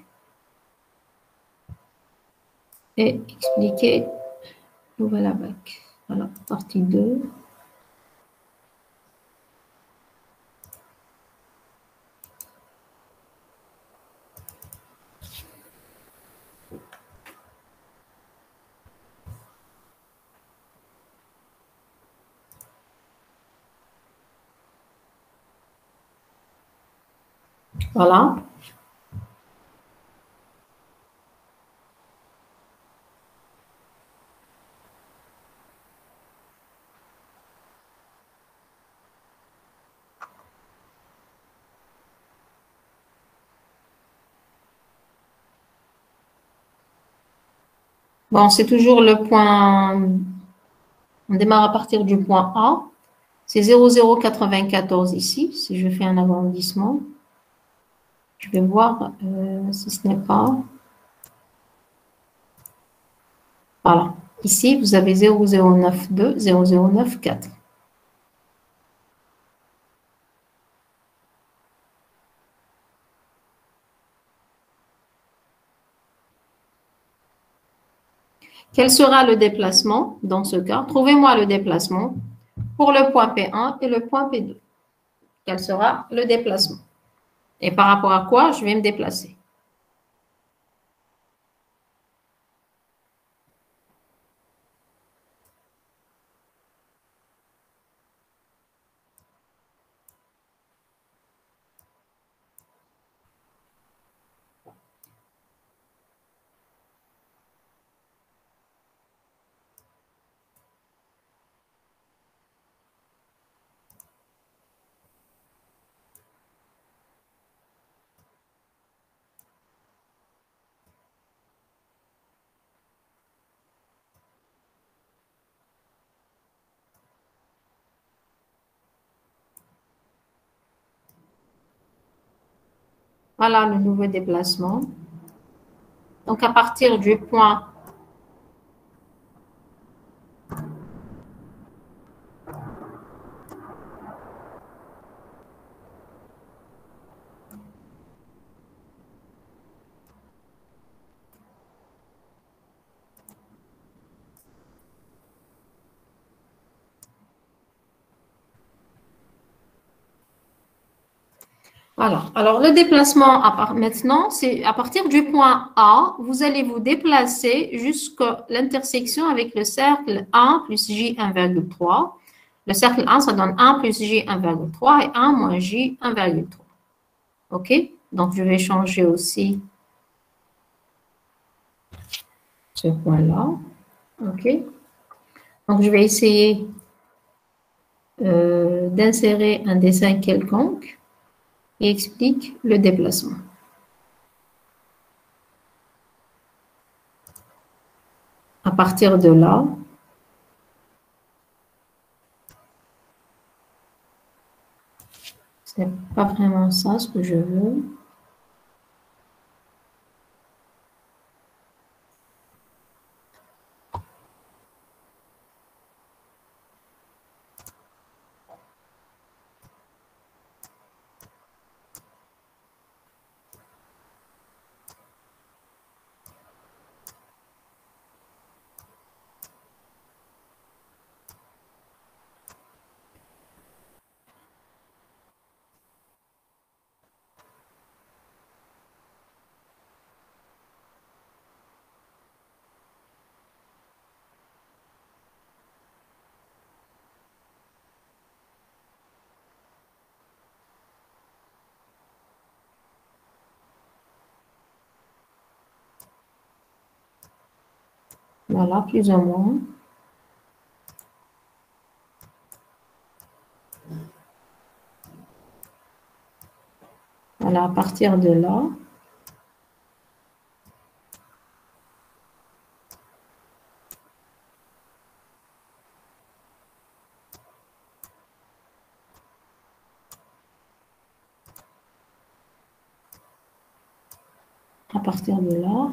Speaker 1: et expliquer nouvelle abaque. Voilà, partie 2. Voilà. Bon, c'est toujours le point, on démarre à partir du point A. C'est 0,094 ici, si je fais un arrondissement. Je vais voir si ce n'est pas. Voilà. Ici, vous avez 0,092, 0,094. Quel sera le déplacement dans ce cas? Trouvez-moi le déplacement pour le point P1 et le point P2. Quel sera le déplacement? Et par rapport à quoi je vais me déplacer? Voilà le nouveau déplacement. Donc, à partir du point Voilà. Alors, le déplacement maintenant, c'est à partir du point A, vous allez vous déplacer jusqu'à l'intersection avec le cercle 1 plus J 1,3. Le cercle 1, ça donne 1 plus J 1,3 et 1 moins J 1,3. OK? Donc, je vais changer aussi ce point-là. OK? Donc, je vais essayer d'insérer un dessin quelconque qui explique le déplacement. À partir de là, ce n'est pas vraiment ça ce que je veux. Voilà, plus ou moins. Voilà, à partir de là,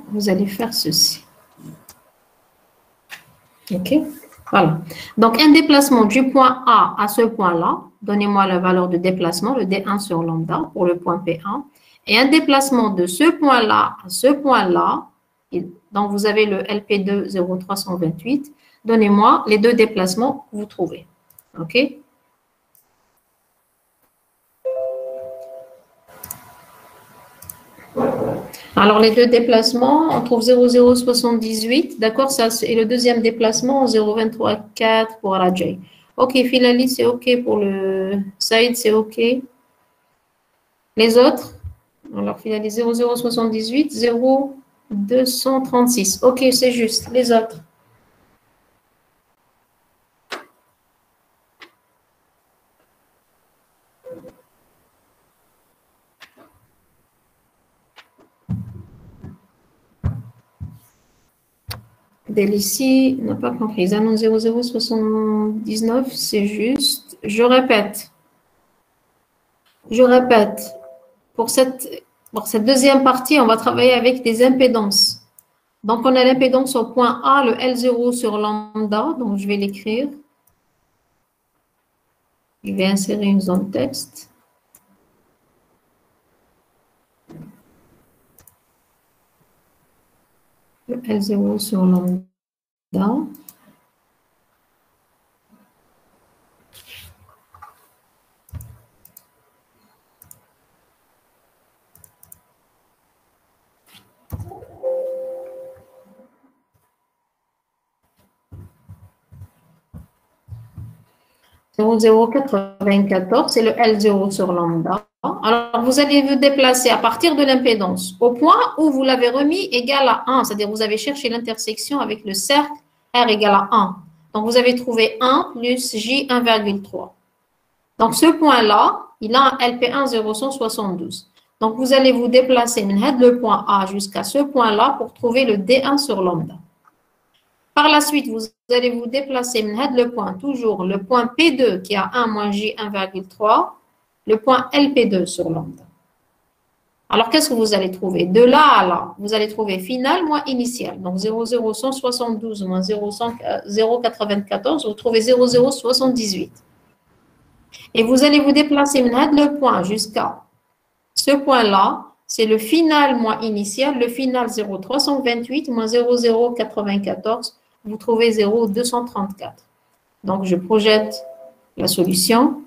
Speaker 1: vous allez faire ceci. OK? Voilà. Donc, un déplacement du point A à ce point-là, donnez-moi la valeur de déplacement, le D1 sur lambda pour le point P1. Et un déplacement de ce point-là à ce point-là, donc vous avez le LP2 0,328. Donnez-moi les deux déplacements que vous trouvez. OK? Alors, les deux déplacements, on trouve 0,078, d'accord? Ça, c'est le deuxième déplacement, 0,234 pour Rajay. OK, Filali, c'est OK pour le Saïd, c'est OK. Les autres? Alors, Filali, 0,078, 0,236. OK, c'est juste. Les autres? Délicie n'a pas compris. Zanon 0079, c'est juste. Je répète. Pour cette deuxième partie, on va travailler avec des impédances. Donc, on a l'impédance au point A, le L0 sur lambda. Donc, je vais l'écrire. Je vais insérer une zone texte. Le L0 sur lambda. Là. Zéro zéro 94, c'est le L0 sur lambda. Alors, vous allez vous déplacer à partir de l'impédance au point où vous l'avez remis égal à 1, c'est-à-dire vous avez cherché l'intersection avec le cercle R égale à 1. Donc, vous avez trouvé 1 plus J 1,3. Donc, ce point-là, il a un LP1 0,172. Donc, vous allez vous déplacer le point A jusqu'à ce point-là pour trouver le D1 sur lambda. Par la suite, vous allez vous déplacer le point, toujours le point P2 qui a 1 moins J 1,3, le point LP2 sur lambda. Alors, qu'est-ce que vous allez trouver? De là à là, vous allez trouver final moins initial. Donc, 0,0172 moins 0,94, vous trouvez 0,078. Et vous allez vous déplacer le point jusqu'à ce point-là, c'est le final moins initial, le final 0,328 moins 0,094, vous trouvez 0,234. Donc, je projette la solution.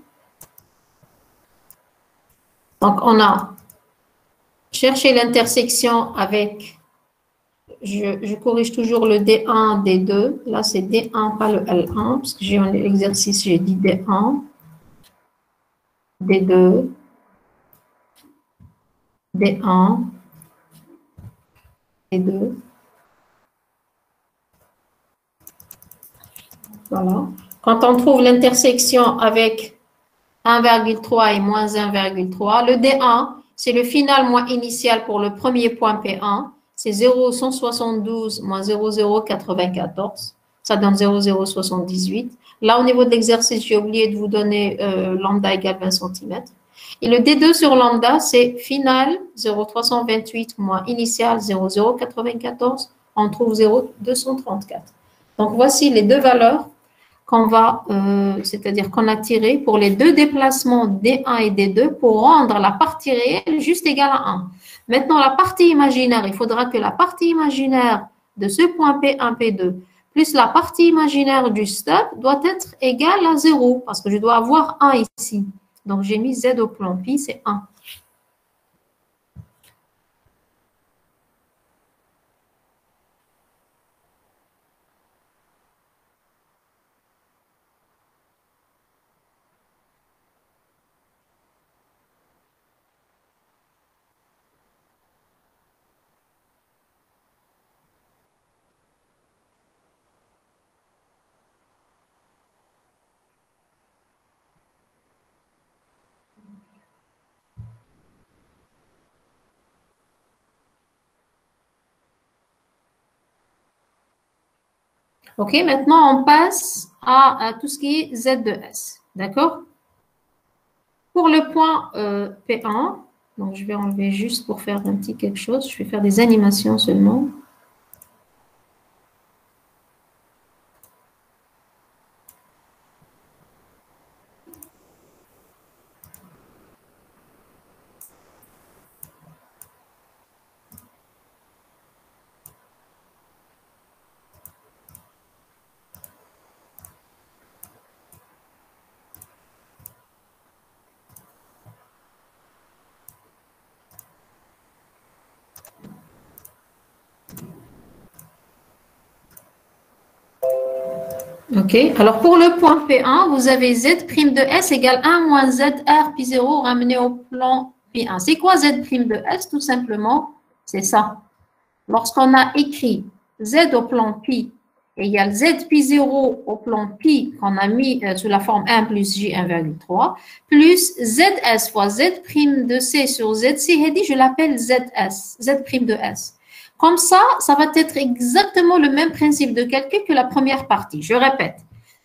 Speaker 1: Donc, on a cherché l'intersection avec, je corrige toujours le D1, D2. Là, c'est D1, pas le L1, parce que j'ai un exercice, j'ai dit D1, D2, D1, D2. Voilà. Quand on trouve l'intersection avec 1,3 et moins 1,3, le D1, c'est le final moins initial pour le premier point P1, c'est 0,172 moins 0,094, ça donne 0,078. Là, au niveau de l'exercice, j'ai oublié de vous donner lambda égale 20 cm. Et le D2 sur lambda, c'est final 0,328 moins initial 0,094, on trouve 0,234. Donc, voici les deux valeurs qu'on va, c'est-à-dire qu'on a tiré pour les deux déplacements D1 et D2 pour rendre la partie réelle juste égale à 1. Maintenant, la partie imaginaire, il faudra que la partie imaginaire de ce point P1, P2, plus la partie imaginaire du stub doit être égale à 0, parce que je dois avoir 1 ici. Donc, j'ai mis Z au plan pi, c'est 1. OK, maintenant, on passe à tout ce qui est Z de S. D'accord? Pour le point P1, donc je vais enlever juste pour faire un petit quelque chose. Je vais faire des animations seulement. OK. Alors, pour le point P1, vous avez Z' de S égale 1 moins ZR pi 0 ramené au plan Pi1. C'est quoi Z' de S? Tout simplement, c'est ça. Lorsqu'on a écrit Z au plan pi égale Z pi 0 au plan pi qu'on a mis sous la forme 1 plus J 1,3 plus ZS fois Z' de C sur ZC, je l'appelle ZS, Z' de S. Comme ça va être exactement le même principe de calcul que la première partie. Je répète,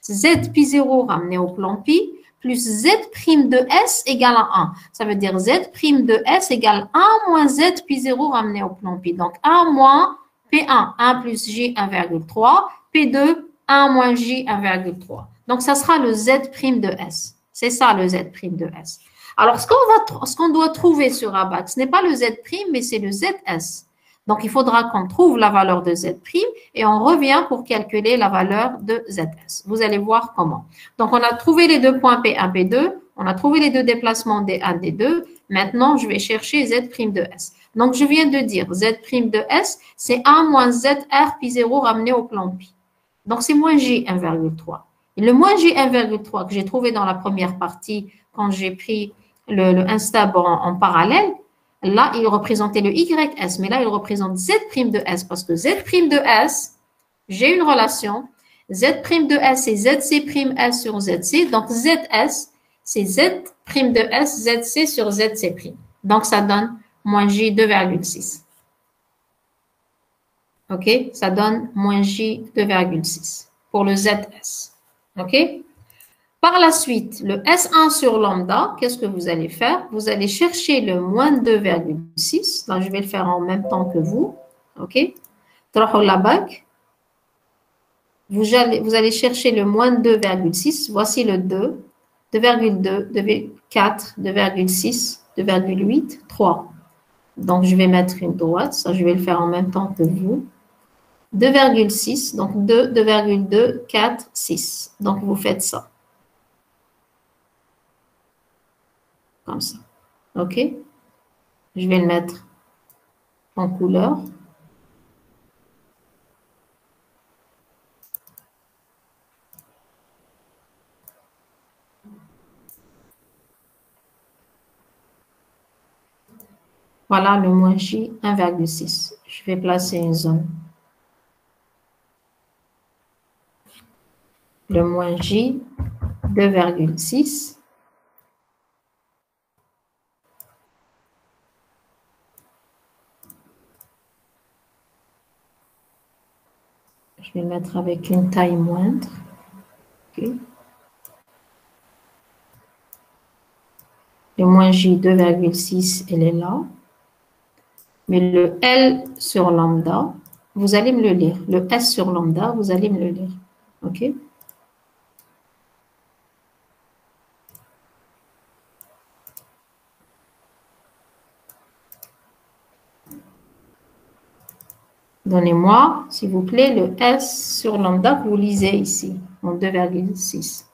Speaker 1: Z pi 0 ramené au plan pi plus Z' de S égale à 1. Ça veut dire Z' de S égale 1 moins Z pi 0 ramené au plan pi. Donc, 1 moins P1, 1 plus J 1,3, P2, 1 moins J 1,3. Donc, ça sera le Z' de S. C'est ça le Z' de S. Alors, ce qu'on doit trouver sur ABAC, ce n'est pas le Z', mais c'est le ZS. Donc, il faudra qu'on trouve la valeur de Z' et on revient pour calculer la valeur de ZS. Vous allez voir comment. Donc, on a trouvé les deux points P1, P2. On a trouvé les deux déplacements D1, D2. Maintenant, je vais chercher Z' de S. Donc, je viens de dire Z' de S, c'est 1 moins ZR pi 0 ramené au plan pi. Donc, c'est moins J 1,3. Et le moins J 1,3 que j'ai trouvé dans la première partie, quand j'ai pris le instable en parallèle, là, il représentait le YS, mais là, il représente Z' de S, parce que Z' de S, j'ai une relation. Z' de S, c'est ZC' sur ZC. Donc, ZS, c'est Z' de S, ZC sur ZC'. Donc, ça donne moins J 2,6. OK? Ça donne moins J 2,6 pour le ZS. OK? Par la suite, le S1 sur lambda, qu'est-ce que vous allez faire? Vous allez chercher le moins 2,6. Là, je vais le faire en même temps que vous. OK? La bac. Vous allez chercher le moins 2,6. Voici le 2, 2,2, 2,4, 2,6, 2,8, 3. Donc, je vais mettre une droite. Ça, je vais le faire en même temps que vous. 2,6. Donc, 2, 2,2, 4, 6. Donc, vous faites ça. Comme ça. OK? Je vais le mettre en couleur. Voilà le moins J 1,6. Je vais placer une zone. Le moins J 2,6. Je vais le mettre avec une taille moindre. Okay. Le moins J 2,6, elle est là. Mais le L sur lambda, vous allez me le lire. Le S sur lambda, vous allez me le lire. OK? Donnez-moi, s'il vous plaît, le S sur lambda que vous lisez ici, en 2,6.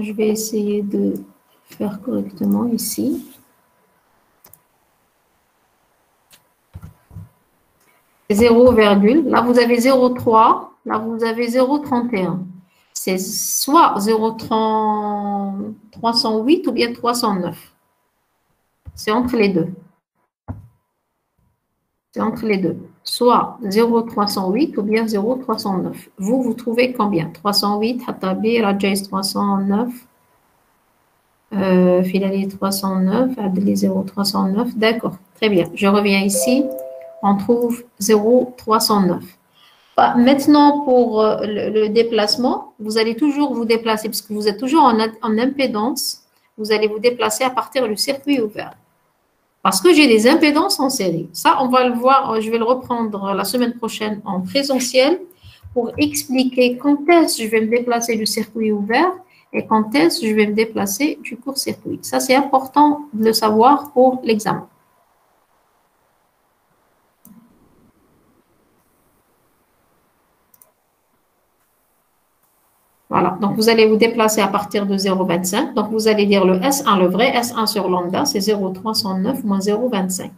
Speaker 1: Je vais essayer de faire correctement ici. Zéro virgule. Là, vous avez 0,3. Là, vous avez 0,31. C'est soit 0,308 ou bien 309. C'est entre les deux. C'est entre les deux. Soit 0,308 ou bien 0,309. Vous trouvez combien? 308, Hatabi, Rajais 309, Filali 309, Adli 0,309. D'accord, très bien. Je reviens ici. On trouve 0,309. Maintenant, pour le déplacement, vous allez toujours vous déplacer, puisque vous êtes toujours en impédance, vous allez vous déplacer à partir du circuit ouvert. Parce que j'ai des impédances en série. Ça, on va le voir, je vais le reprendre la semaine prochaine en présentiel pour expliquer quand est-ce que je vais me déplacer du circuit ouvert et quand est-ce que je vais me déplacer du court-circuit. Ça, c'est important de le savoir pour l'examen. Voilà, donc vous allez vous déplacer à partir de 0,25. Donc vous allez dire le S1, le vrai S1 sur lambda, c'est 0,309 moins 0,25.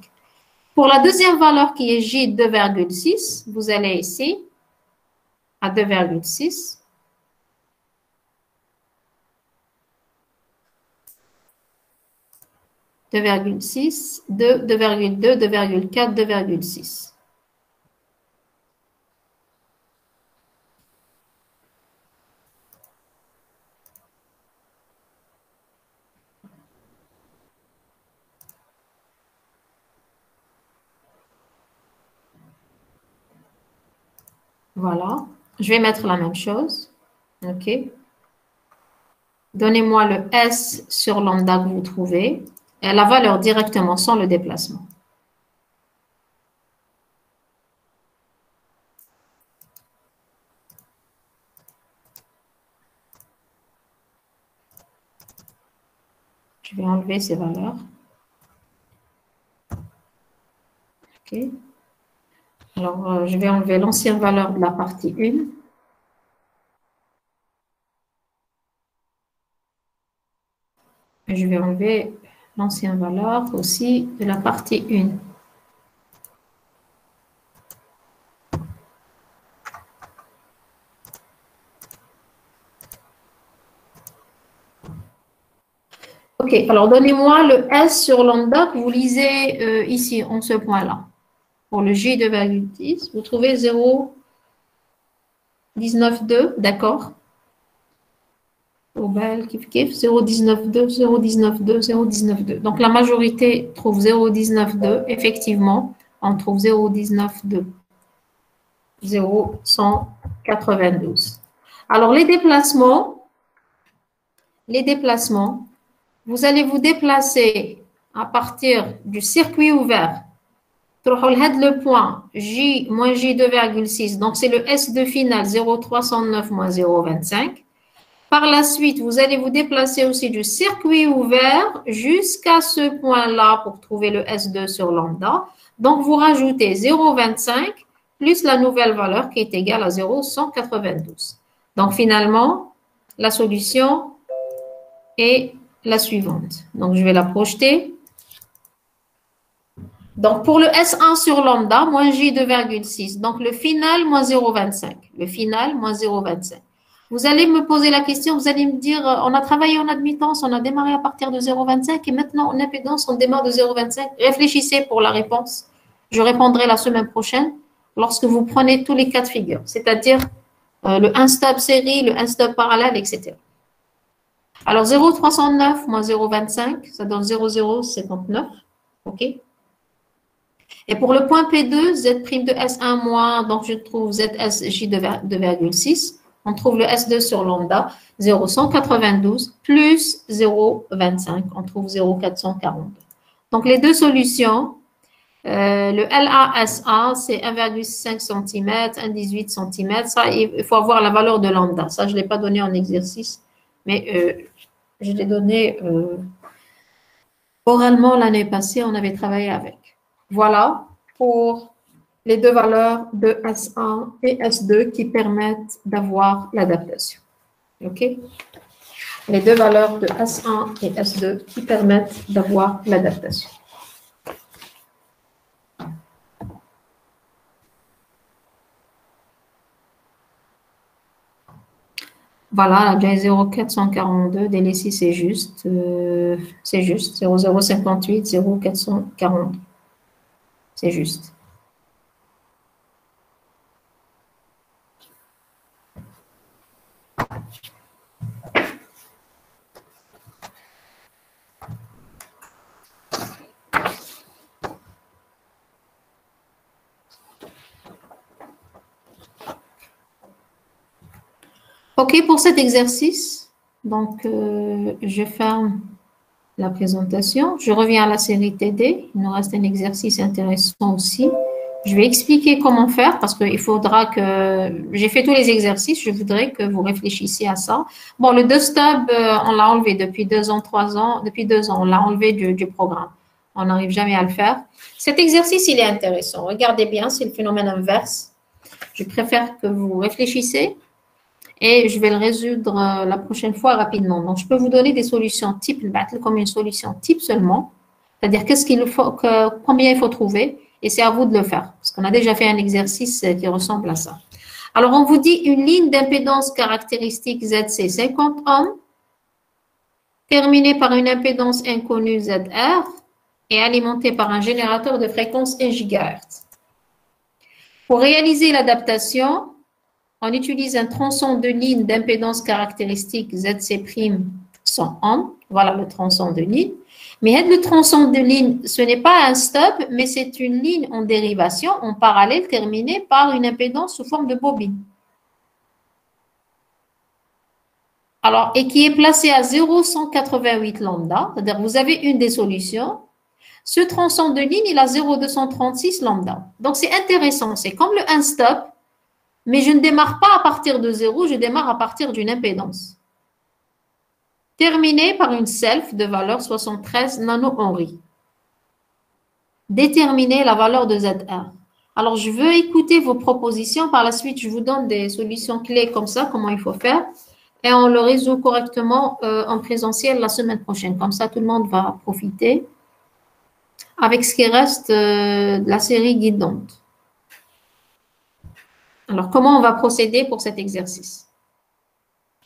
Speaker 1: Pour la deuxième valeur qui est J 2,6, vous allez ici à 2,6. « 2,6, 2, 2,2, 2,4, 2,6. Voilà. Je vais mettre la même chose. OK. Donnez-moi le S sur lambda que vous trouvez et la valeur directement sans le déplacement. Je vais enlever ces valeurs. OK. Alors, je vais enlever l'ancienne valeur de la partie 1. Et je vais enlever l'ancienne valeur aussi de la partie 1. OK, alors donnez-moi le S sur lambda que vous lisez ici, en ce point-là. Pour le J 2,10, vous trouvez 0,192, d'accord? Au bel, kiff kiff, 0,192, 0,192, 0,192. Donc la majorité trouve 0,192, effectivement, on trouve 0,192, 0,192. Alors les déplacements, vous allez vous déplacer à partir du circuit ouvert. Le point J moins J 2,6, donc c'est le S2 final 0,309 moins 0,25. Par la suite, vous allez vous déplacer aussi du circuit ouvert jusqu'à ce point-là pour trouver le S2 sur lambda. Donc, vous rajoutez 0,25 plus la nouvelle valeur qui est égale à 0,192. Donc, finalement, la solution est la suivante. Donc, je vais la projeter. Donc, pour le S1 sur lambda, moins J 2,6. Donc, le final, moins 0,25. Le final, moins 0,25. Vous allez me poser la question, vous allez me dire, on a travaillé en admittance, on a démarré à partir de 0,25 et maintenant en impédance, on démarre de 0,25. Réfléchissez pour la réponse. Je répondrai la semaine prochaine lorsque vous prenez tous les cas de figure, c'est-à-dire le 1 stop série, le 1 stop parallèle, etc. Alors 0,309 moins 0,25, ça donne 0,059. OK? Et pour le point P2, Z' de S1 moins, donc je trouve ZSJ 2,6. On trouve le S2 sur lambda, 0,192 plus 0,25. On trouve 0,442. Donc, les deux solutions, le LASA, c'est 1,5 cm, 1,18 cm. Ça, il faut avoir la valeur de lambda. Ça, je ne l'ai pas donné en exercice, mais je l'ai donné oralement l'année passée. On avait travaillé avec. Voilà pour les deux valeurs de S1 et S2 qui permettent d'avoir l'adaptation. OK? Les deux valeurs de S1 et S2 qui permettent d'avoir l'adaptation. Voilà, bien 0,442, délaissé, c'est juste. C'est juste. 0,058, 0,442. C'est juste. OK, pour cet exercice, donc je ferme la présentation. Je reviens à la série TD. Il nous reste un exercice intéressant aussi. Je vais expliquer comment faire parce qu'il faudra que… J'ai fait tous les exercices. Je voudrais que vous réfléchissiez à ça. Bon, le 2-stub, on l'a enlevé depuis 2 ans, 3 ans. Depuis 2 ans, on l'a enlevé du programme. On n'arrive jamais à le faire. Cet exercice, il est intéressant. Regardez bien, c'est le phénomène inverse. Je préfère que vous réfléchissiez. Et je vais le résoudre la prochaine fois rapidement. Donc, je peux vous donner des solutions type, le battle comme une solution type seulement. C'est-à-dire, combien il faut trouver, et c'est à vous de le faire. Parce qu'on a déjà fait un exercice qui ressemble à ça. Alors, on vous dit une ligne d'impédance caractéristique ZC 50 ohms, terminée par une impédance inconnue ZR, et alimentée par un générateur de fréquence 1 GHz. Pour réaliser l'adaptation, on utilise un tronçon de ligne d'impédance caractéristique ZC' 100 ohms. Voilà le tronçon de ligne. Mais le tronçon de ligne, ce n'est pas un stop, mais c'est une ligne en dérivation, en parallèle, terminée par une impédance sous forme de bobine. Alors, et qui est placé à 0,188 lambda, c'est-à-dire vous avez une des solutions. Ce tronçon de ligne, il a 0,236 lambda. Donc, c'est intéressant. C'est comme le 1 stop, mais je ne démarre pas à partir de 0, je démarre à partir d'une impédance. Terminé par une self de valeur 73 nano-henry. Déterminer la valeur de ZR. Alors, je veux écouter vos propositions. Par la suite, je vous donne des solutions clés comme ça, comment il faut faire. Et on le résout correctement en présentiel la semaine prochaine. Comme ça, tout le monde va profiter avec ce qui reste de la série guidante. Alors, comment on va procéder pour cet exercice?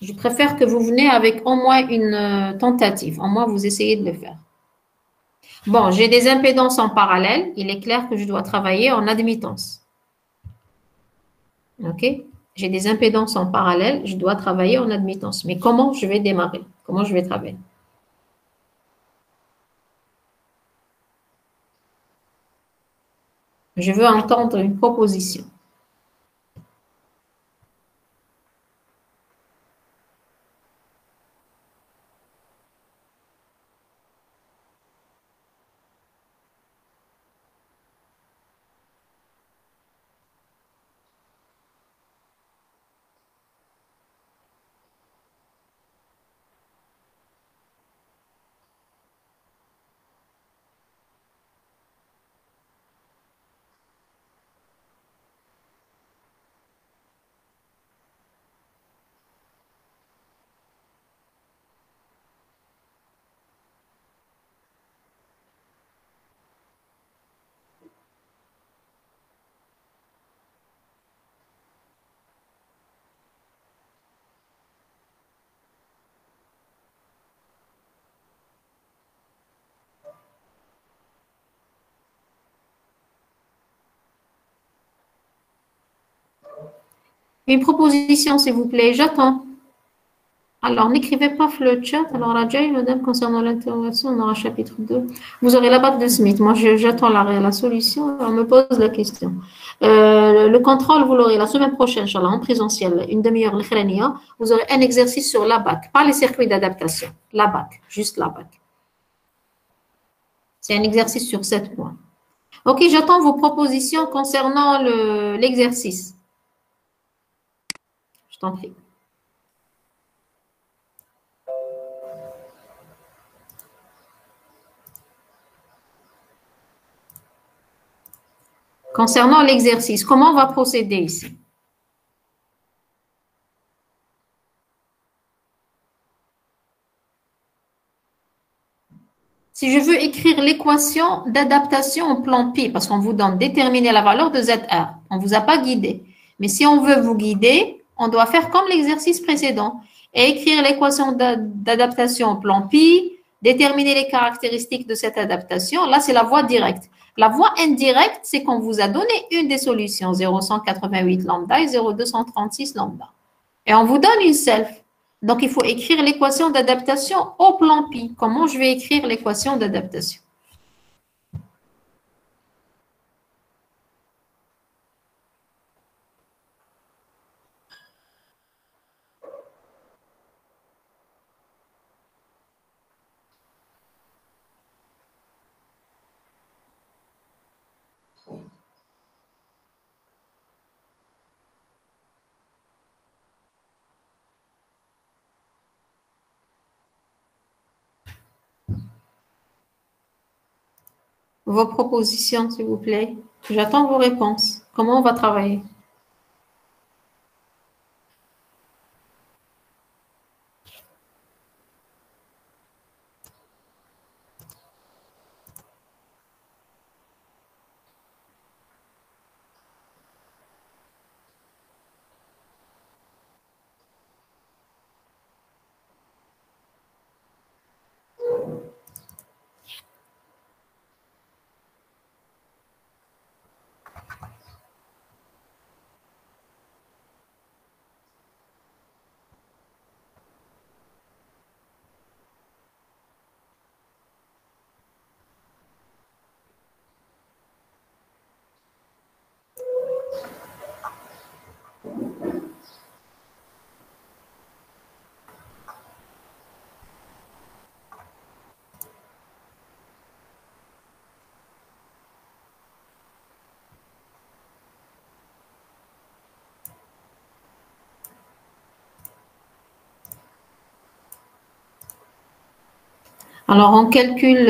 Speaker 1: Je préfère que vous venez avec au moins une tentative. Au moins, vous essayez de le faire. Bon, j'ai des impédances en parallèle. Il est clair que je dois travailler en admittance. OK? J'ai des impédances en parallèle. Je dois travailler en admittance. Mais comment je vais démarrer? Comment je vais travailler? Je veux entendre une proposition. Une proposition, s'il vous plaît. J'attends. Alors, n'écrivez pas le chat. Alors, la Jay, madame, concernant l'interrogation, on aura chapitre 2. Vous aurez la bac de Smith. Moi, j'attends la solution. On me pose la question. Le contrôle, vous l'aurez la semaine prochaine, Inch'Allah, en présentiel, une demi-heure, le vous aurez un exercice sur la BAC, pas les circuits d'adaptation. La BAC, juste la BAC. C'est un exercice sur 7 points. OK, j'attends vos propositions concernant l'exercice. Je t'en prie. Concernant l'exercice, comment on va procéder ici? Si je veux écrire l'équation d'adaptation au plan pi, parce qu'on vous donne déterminer la valeur de ZR, on ne vous a pas guidé. Mais si on veut vous guider, on doit faire comme l'exercice précédent et écrire l'équation d'adaptation au plan pi, déterminer les caractéristiques de cette adaptation. Là, c'est la voie directe. La voie indirecte, c'est qu'on vous a donné une des solutions, 0,188 lambda et 0,236 lambda. Et on vous donne une self. Donc, il faut écrire l'équation d'adaptation au plan pi. Comment je vais écrire l'équation d'adaptation? Vos propositions, s'il vous plaît. J'attends vos réponses. Comment on va travailler? Alors, on calcule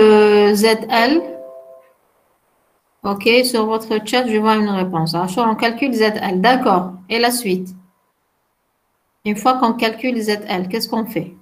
Speaker 1: ZL. OK, sur votre chat, je vois une réponse. Alors, on calcule ZL. D'accord. Et la suite? Une fois qu'on calcule ZL, qu'est-ce qu'on fait?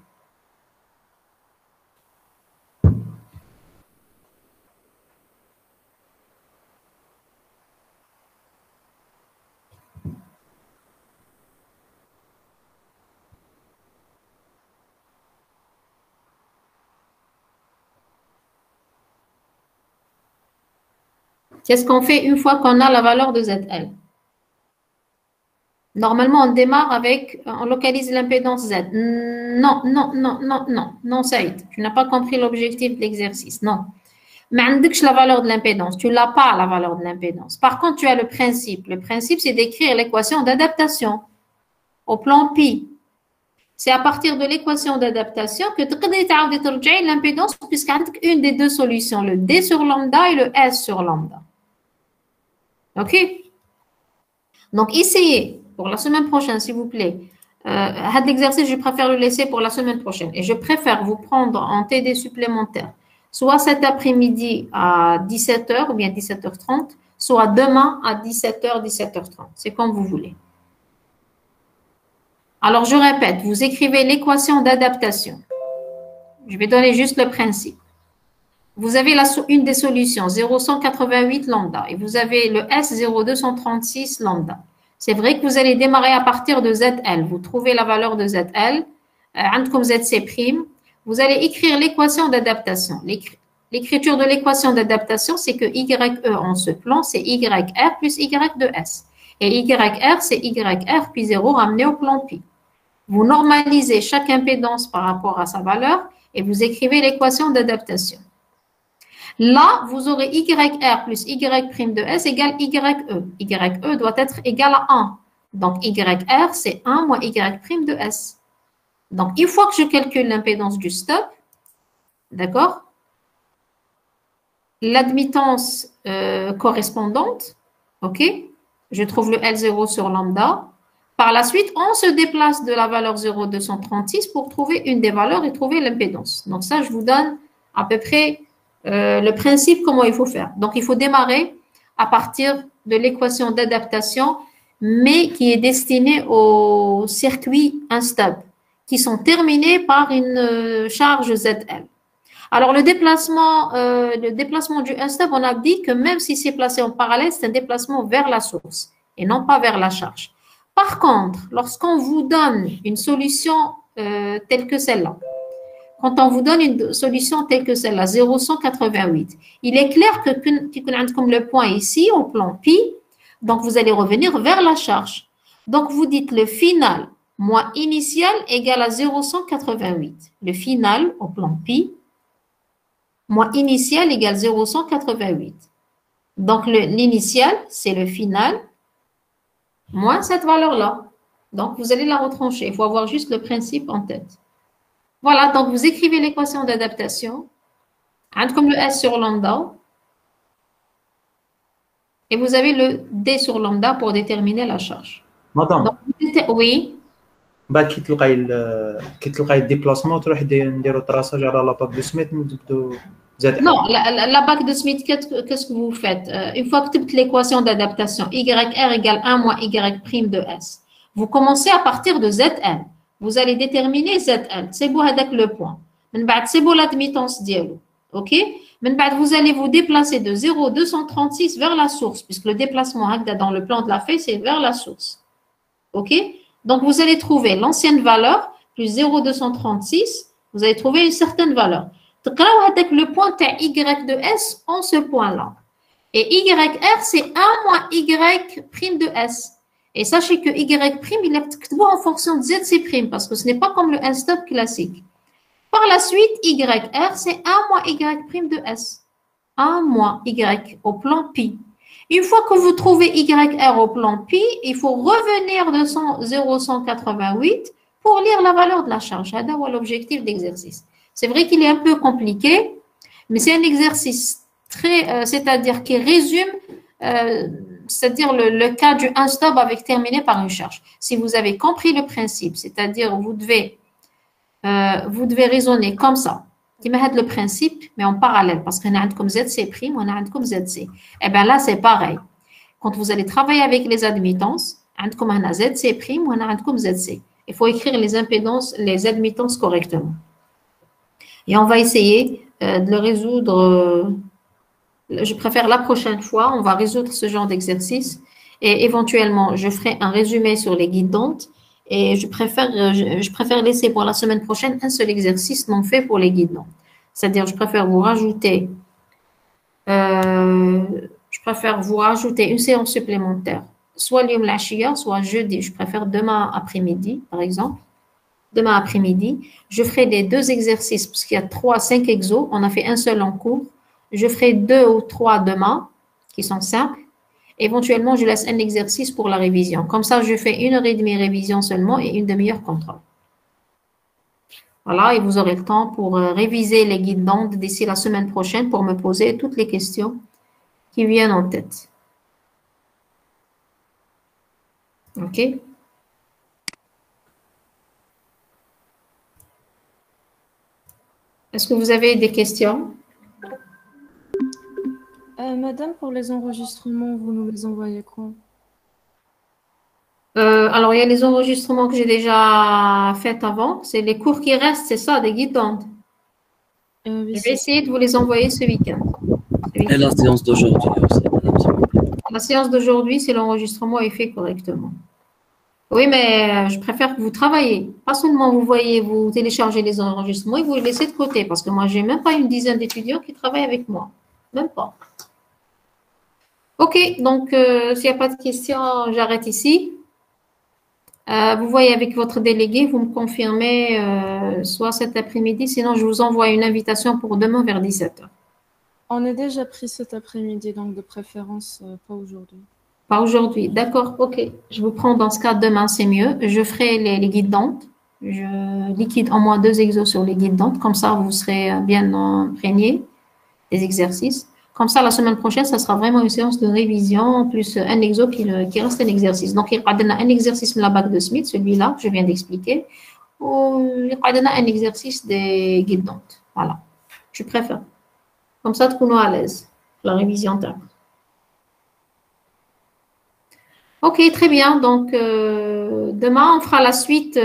Speaker 1: Qu'est-ce qu'on fait une fois qu'on a la valeur de ZL? Normalement, on démarre avec, on localise l'impédance Z. Non, non, non, non, non, non, Saïd. Tu n'as pas compris l'objectif de l'exercice. Non. Mais on dit que la valeur de l'impédance. Tu n'as pas la valeur de l'impédance. Par contre, tu as le principe. Le principe, c'est d'écrire l'équation d'adaptation au plan pi. C'est à partir de l'équation d'adaptation que tu peux retirer l'impédance puisqu'il y a une des deux solutions, le D sur lambda et le S sur lambda. OK? Donc, essayez pour la semaine prochaine, s'il vous plaît. L'exercice, je préfère le laisser pour la semaine prochaine. Et je préfère vous prendre en TD supplémentaire, soit cet après-midi à 17h ou bien 17h30, soit demain à 17h, 17h30. C'est comme vous voulez. Alors, je répète, vous écrivez l'équation d'adaptation. Je vais donner juste le principe. Vous avez une des solutions, 0,188 lambda, et vous avez le S 0,236 lambda. C'est vrai que vous allez démarrer à partir de ZL. Vous trouvez la valeur de ZL, comme ZC', vous allez écrire l'équation d'adaptation. L'écriture de l'équation d'adaptation, c'est que YE en ce plan, c'est YR plus Y de S. Et YR, c'est YR puis 0 ramené au plan pi. Vous normalisez chaque impédance par rapport à sa valeur et vous écrivez l'équation d'adaptation. Là, vous aurez YR plus Y' de S égale YE. YE doit être égal à 1. Donc, YR, c'est 1 moins Y' de S. Donc, une fois que je calcule l'impédance du stop, d'accord, l'admittance correspondante, OK, je trouve le L0 sur lambda. Par la suite, on se déplace de la valeur 0,236 pour trouver une des valeurs et trouver l'impédance. Donc, ça, je vous donne à peu près le principe, comment il faut faire. Donc, il faut démarrer à partir de l'équation d'adaptation, mais qui est destinée aux circuits instables, qui sont terminés par une charge ZL. Alors, le déplacement du instable, on a dit que même si c'est placé en parallèle, c'est un déplacement vers la source et non pas vers la charge. Par contre, lorsqu'on vous donne une solution telle que celle-là, quand on vous donne une solution telle que celle-là, 0,188, il est clair que comme le point ici, au plan pi, donc vous allez revenir vers la charge. Donc, vous dites le final moins initial égale à 0,188. Le final au plan pi moins initial égale 0,188. Donc, l'initial, c'est le final moins cette valeur-là. Donc, vous allez la retrancher. Il faut avoir juste le principe en tête. Voilà, donc vous écrivez l'équation d'adaptation, comme le S sur lambda, et vous avez le D sur lambda pour déterminer la charge.
Speaker 4: Madame.
Speaker 1: Donc, oui.
Speaker 4: كي تلقاي الديبلاسمون تروح نديرو طراساج على لا باك دو سميت نبدو زاد.
Speaker 1: Non, la bac de Smith, qu'est-ce que vous faites? Une fois que tu as l'équation d'adaptation, YR égale 1 moins Y' de S, vous commencez à partir de ZN. Vous allez déterminer ZL. C'est beau avec le point. C'est beau l'admittance dialogue. OK? Vous allez vous déplacer de 0,236 vers la source, puisque le déplacement dans le plan de la feuille, c'est vers la source. OK? Donc, vous allez trouver l'ancienne valeur plus 0,236. Vous allez trouver une certaine valeur. Avec le point Y de S en ce point-là. Et YR, c'est 1 moins Y' de S. Et sachez que Y', il est en fonction de ZC', parce que ce n'est pas comme le instable classique. Par la suite, YR, c'est 1 moins Y' de S. 1 moins Y au plan pi. Une fois que vous trouvez YR au plan pi, il faut revenir de 0,188 pour lire la valeur de la charge. C'est l'objectif d'exercice. C'est vrai qu'il est un peu compliqué, mais c'est un exercice c'est-à-dire qui résume c'est-à-dire le cas du unstop avec terminé par une charge. Si vous avez compris le principe, c'est-à-dire vous devez raisonner comme ça. كيما هذا le principe mais en parallèle parce qu'on a عندكم ZC prime on a عندكم ZC. Et bien là c'est pareil. Quand vous allez travailler avec les admittances, عندكم هنا ZC prime on a عندكم ZC. Il faut écrire les impédances, les admittances correctement. Et on va essayer de le résoudre. Je préfère la prochaine fois, on va résoudre ce genre d'exercice et éventuellement je ferai un résumé sur les guidantes. Et je préfère laisser pour la semaine prochaine un seul exercice non fait pour les guidons. C'est-à-dire, je préfère vous rajouter une séance supplémentaire, soit l'yom l'achia, soit jeudi. Je préfère demain après-midi, par exemple. Demain après-midi, je ferai les 2 exercices parce qu'il y a 5 exos. On a fait un seul en cours. Je ferai 2 ou 3 demain qui sont simples. Éventuellement, je laisse un exercice pour la révision. Comme ça, je fais 1h30 révision seulement et 1 demi-heure contrôle. Voilà, et vous aurez le temps pour réviser les guidantes d'ici la semaine prochaine pour me poser toutes les questions qui viennent en tête. OK? Est-ce que vous avez des questions?
Speaker 3: Madame, pour les enregistrements, vous nous les envoyez quand?
Speaker 1: Alors, il y a les enregistrements que j'ai déjà faits avant. C'est les cours qui restent, c'est ça, des guidantes.
Speaker 3: Oui,
Speaker 1: Je vais essayer de vous les envoyer ce week-end.
Speaker 5: Et la séance d'aujourd'hui aussi, madame, s'il vous plaît.
Speaker 1: La séance d'aujourd'hui, c'est l'enregistrement est fait correctement. Oui, mais je préfère que vous travaillez. Pas seulement vous téléchargez les enregistrements et vous les laissez de côté. Parce que moi, j'ai même pas une dizaine d'étudiants qui travaillent avec moi. Même pas. OK, donc s'il n'y a pas de questions, j'arrête ici. Vous voyez avec votre délégué, vous me confirmez soit cet après-midi, sinon je vous envoie une invitation pour demain vers 17h.
Speaker 3: On est déjà pris cet après-midi, donc de préférence pas aujourd'hui.
Speaker 1: Pas aujourd'hui, d'accord, OK. Je vous prends dans ce cas demain, c'est mieux. Je ferai les guidantes. Je liquide en moins 2 exos sur les guidantes. Comme ça, vous serez bien imprégné des exercices. Comme ça, la semaine prochaine, ça sera vraiment une séance de révision, plus un exo qui reste un exercice. Donc, il y a un exercice de la bague de Smith, celui-là que je viens d'expliquer, ou il y a un exercice des guidantes. Voilà. Je préfère. Comme ça, tout le monde à l'aise. La révision table. OK, très bien. Donc, demain, on fera la suite.